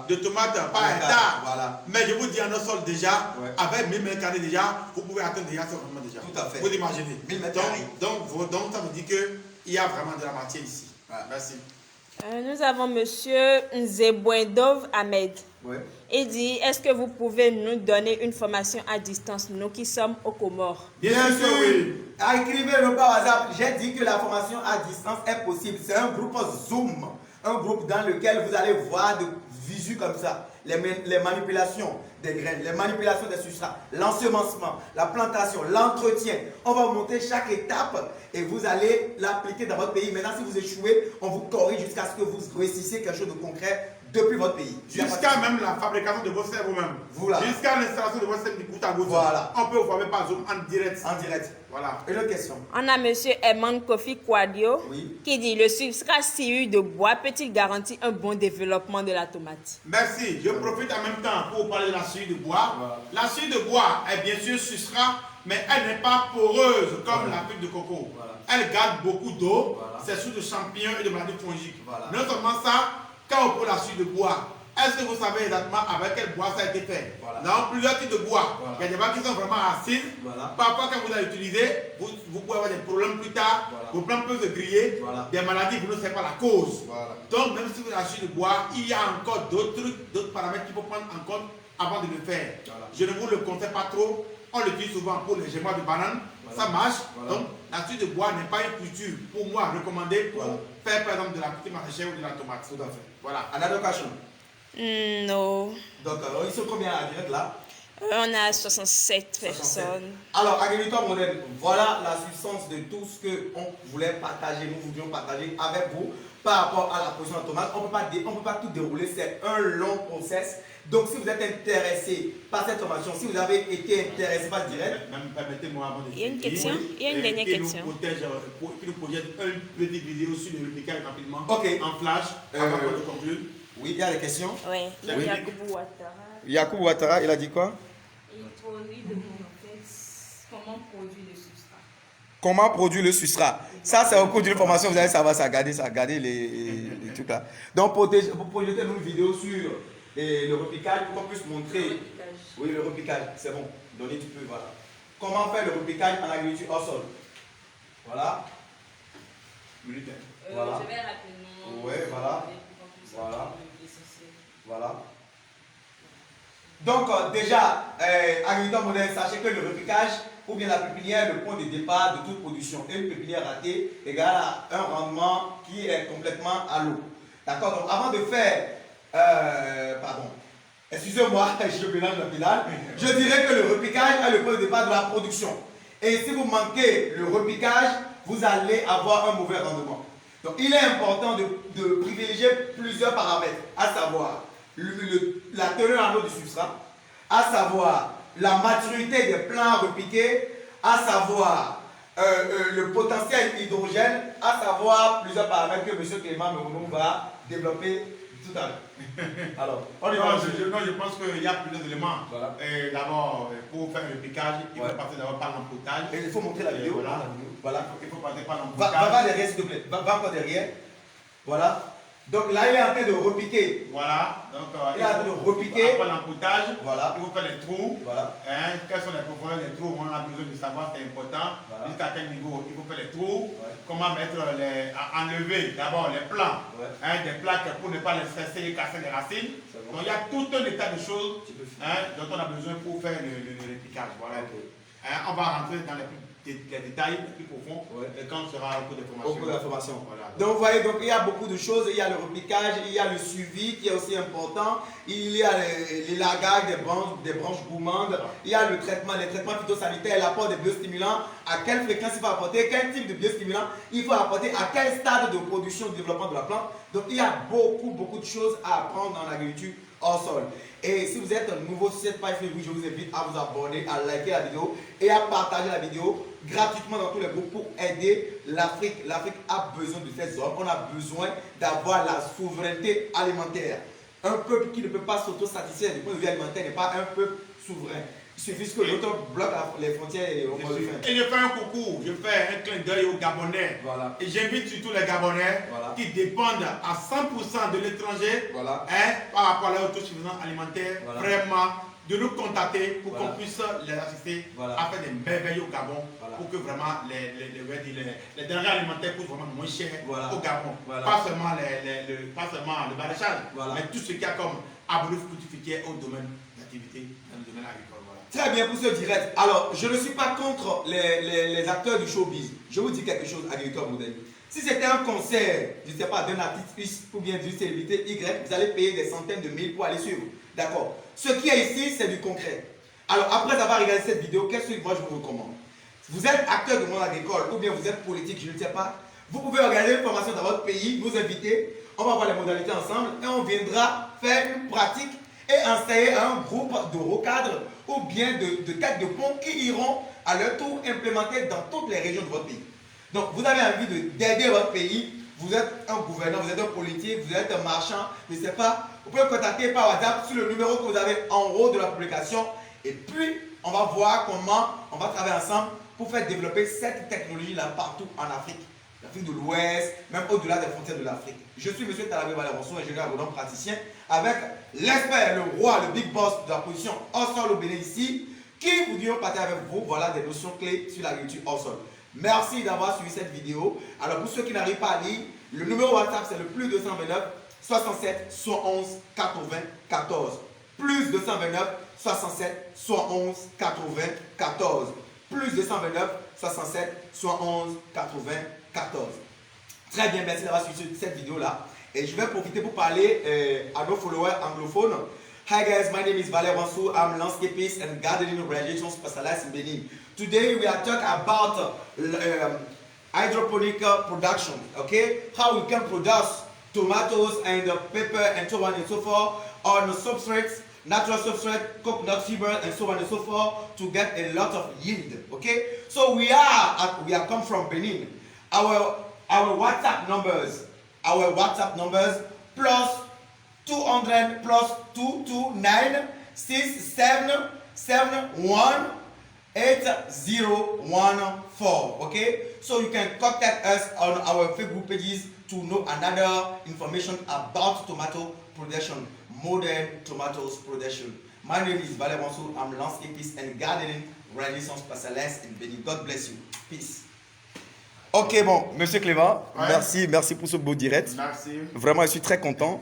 de tomates par hectare. Voilà. Mais je vous dis en un sol déjà, avec 1000 mètres carrés déjà, vous pouvez atteindre déjà ce rendement déjà. Tout à fait. Vous imaginez. 1000 mètres carrés. Donc ça veut dire qu'il y a vraiment de la matière ici. Merci. Nous avons monsieur Nzebouendov Ahmed. Il dit, est-ce que vous pouvez nous donner une formation à distance, nous qui sommes aux Comores? Bien sûr, oui. Écrivez-le par WhatsApp. J'ai dit que la formation à distance est possible. C'est un groupe Zoom, un groupe dans lequel vous allez voir de visu comme ça, les manipulations des graines, les manipulations des substrats, l'ensemencement, la plantation, l'entretien. On va vous montrer chaque étape et vous allez l'appliquer dans votre pays. Maintenant, si vous échouez, on vous corrige jusqu'à ce que vous réussissiez quelque chose de concret depuis votre pays. Jusqu'à même la fabrication de vos serres vous-même. Voilà. Jusqu'à l'installation de vos serres du bout à bout. Voilà. On peut vous former par Zoom en direct. En direct. Voilà. Une autre question. On a monsieur Eman Kofi Kwadio qui dit, le substrat sciure de bois peut-il garantir un bon développement de la tomate? Merci. Je profite en même temps pour vous parler de la sciure de bois. Voilà. La sciure de bois est bien sûr substrat, mais elle n'est pas poreuse comme la pulpe de coco. Voilà. Elle garde beaucoup d'eau. Voilà. C'est sous de champignons et de maladies fongiques. Voilà. Non seulement ça, quand on prend la sciure de bois, est-ce que vous savez exactement avec quel bois ça a été fait? Voilà. Dans plusieurs types de bois. Voilà. Il y a des bois qui sont vraiment acides. Voilà. Parfois, quand vous l'avez utilisé, vous pouvez avoir des problèmes plus tard. Voilà. Vos plants peuvent se griller. Voilà. Des maladies, vous ne savez pas la cause. Voilà. Donc, même si vous avez la sciure de bois, il y a encore d'autres trucs, d'autres paramètres qu'il faut prendre en compte avant de le faire. Voilà. Je ne vous le conseille pas trop. On l'utilise souvent pour les gemmoirs de banane. Voilà. Ça marche. Voilà. Donc, la sciure de bois n'est pas une culture pour moi recommandée pour faire par exemple de la petite maraîchère ou de la tomate. Tout à fait. Voilà. Another question. Non. Donc, ils sont combien à direct là? On a 67 personnes. Alors, agriculteur moderne, voilà la substance de tout ce qu'on voulait partager, nous voulions partager avec vous par rapport à la production de tomates. On ne peut pas tout dérouler, c'est un long process. Donc, si vous êtes intéressé par cette formation, si vous avez été intéressé par le direct, permettez-moi avant de il y a une question, il y a une dernière question. Qui nous projette une petite vidéo sur le répliquage rapidement, en flash, avant de conclure. Oui, il y a des questions. Oui, il y a Yacoub Ouattara. Yacoub Ouattara, il a dit quoi? Il demande en fait comment produire le substrat. Comment produire le substrat? Ça, c'est au cours d'une formation, vous allez savoir, ça garder les trucs là. Donc, pour projeter une vidéo sur le repiquage, pour qu'on puisse montrer. Oui, le repiquage, c'est bon. Donnez, tu peux, voilà. Comment faire le repiquage en agriculture hors sol? Voilà. Voilà. Je vais rapidement. Oui, voilà. Voilà. Voilà. Donc, déjà, agriculteur moderne, sachez que le repiquage ou bien la pépinière est le point de départ de toute production. Et une pépinière ratée égale à un rendement qui est complètement à l'eau. D'accord? Donc, avant de faire. Pardon. Excusez-moi, je mélange la pédale. Je dirais que le repiquage est le point de départ de la production. Et si vous manquez le repiquage, vous allez avoir un mauvais rendement. Donc, il est important de privilégier plusieurs paramètres, à savoir la teneur en eau du substrat, à savoir la maturité des plants repiqués, à savoir le potentiel hydrogène, à savoir plusieurs paramètres que M. Clément Merounou va développer tout à l'heure. Alors, je pense qu'il y a plusieurs éléments. Voilà. D'abord, pour faire le piquage, il faut passer d'abord par l'emboutage. Il faut montrer la vidéo. Voilà. Il faut passer par l'emboutage. Va derrière, s'il te plaît. Va encore derrière. Voilà. Donc là, il est en train de repiquer. Voilà. Donc, il est en train de repiquer. Après l'emboutage, voilà. Il faut faire les trous. Voilà. Quelles sont les profondeurs des trous? On a besoin de savoir, c'est important. Voilà. Jusqu'à quel niveau il faut faire les trous. Comment mettre enlever d'abord les plants, des plaques pour ne pas les stresser et casser les racines. Bon. Donc il y a tout un état de choses dont on a besoin pour faire le repiquage. Voilà. On va rentrer dans les détails les plus profonds quand on sera au cours des formations. Au cours de la formation. Voilà. Donc vous voyez, donc, il y a beaucoup de choses. Il y a le repiquage, il y a le suivi qui est aussi important. Il y a l'élagage des branches gourmandes. Il y a le traitement, les traitements phytosanitaires, l'apport des biostimulants. À quelle fréquence il faut apporter, quel type de biostimulant il faut apporter, à quel stade de production, de développement de la plante. Donc il y a beaucoup de choses à apprendre dans l'agriculture hors sol. Et si vous êtes nouveau sur cette page Facebook, je vous invite à vous abonner, à liker la vidéo et à partager la vidéo gratuitement dans tous les groupes pour aider l'Afrique. L'Afrique a besoin de ces hommes. On a besoin d'avoir la souveraineté alimentaire. Un peuple qui ne peut pas s'autosatisfaire du point de vue alimentaire n'est pas un peuple souverain. Il suffit que l'autre bloque les frontières et on va le faire. Et je fais un coucou, je fais un clin d'œil aux Gabonais. Voilà. Et j'invite surtout les Gabonais qui dépendent à 100% de l'étranger par rapport à leur autosuffisance alimentaire. Vraiment, de nous contacter pour qu'on puisse les assister à faire des merveilles au Gabon pour que vraiment les denrées alimentaires coûtent vraiment moins cher au Gabon. Pas seulement le maraîchage, mais tout ce qu'il y a comme abonnés fructifiés au domaine d'activité, dans le domaine agricole. Très bien pour ce direct. Alors, je ne suis pas contre les acteurs du showbiz. Je vous dis quelque chose, agriculteur modèle. Si c'était un concert, je ne sais pas, d'un artiste X ou bien d'une célébrité Y, vous allez payer des centaines de mille pour aller suivre. D'accord. Ce qui est ici, c'est du concret. Alors, après avoir regardé cette vidéo, qu'est-ce que moi je vous recommande? Vous êtes acteur du monde agricole ou bien vous êtes politique, je ne sais pas. Vous pouvez regarder une formation dans votre pays, nous inviter. On va voir les modalités ensemble et on viendra faire une pratique et enseigner à un groupe de recadres ou bien de têtes de pont qui iront à leur tour implémenter dans toutes les régions de votre pays. Donc, vous avez envie d'aider votre pays, vous êtes un gouverneur, vous êtes un politique, vous êtes un marchand, je ne sais pas, vous pouvez contacter par WhatsApp sur le numéro que vous avez en haut de la publication et puis on va voir comment on va travailler ensemble pour faire développer cette technologie-là partout en Afrique. L'Afrique de l'Ouest, même au-delà des frontières de l'Afrique. Je suis M. Talabé Valéronçon, ingénieur agronome praticien, avec l'expert, le roi, le big boss de la position hors sol au Bénin ici, qui vous diront partager avec vous, voilà des notions clés sur l'agriculture hors sol. Merci d'avoir suivi cette vidéo. Alors pour ceux qui n'arrivent pas à lire, le numéro WhatsApp c'est le plus 229 67 111 80 14. Plus 229 67 111 80 14. Plus 229 67 111 80 14. Très bien, merci d'avoir suivi cette vidéo-là. Et je vais profiter pour parler à nos followers anglophones. Hi guys, my name is Valère Wansou. I'm landscapist and gardening radiation specialized in Benin. Today we are talking about hydroponic production. Okay, how we can produce tomatoes and pepper and so on and so forth on substrates, natural substrate, coconut fiber and so on and so forth to get a lot of yield. Okay, so we come from Benin. Our WhatsApp numbers plus 200 plus 229 6771 8014. Okay, so you can contact us on our Facebook pages to know another information about tomato production, modern tomatoes production. My name is Valère Wansou. I'm landscapist and gardening renaissance specialist in Benin. God bless you. Peace. Ok, bon, Monsieur Clément, merci pour ce beau direct. Merci. Vraiment, je suis très content.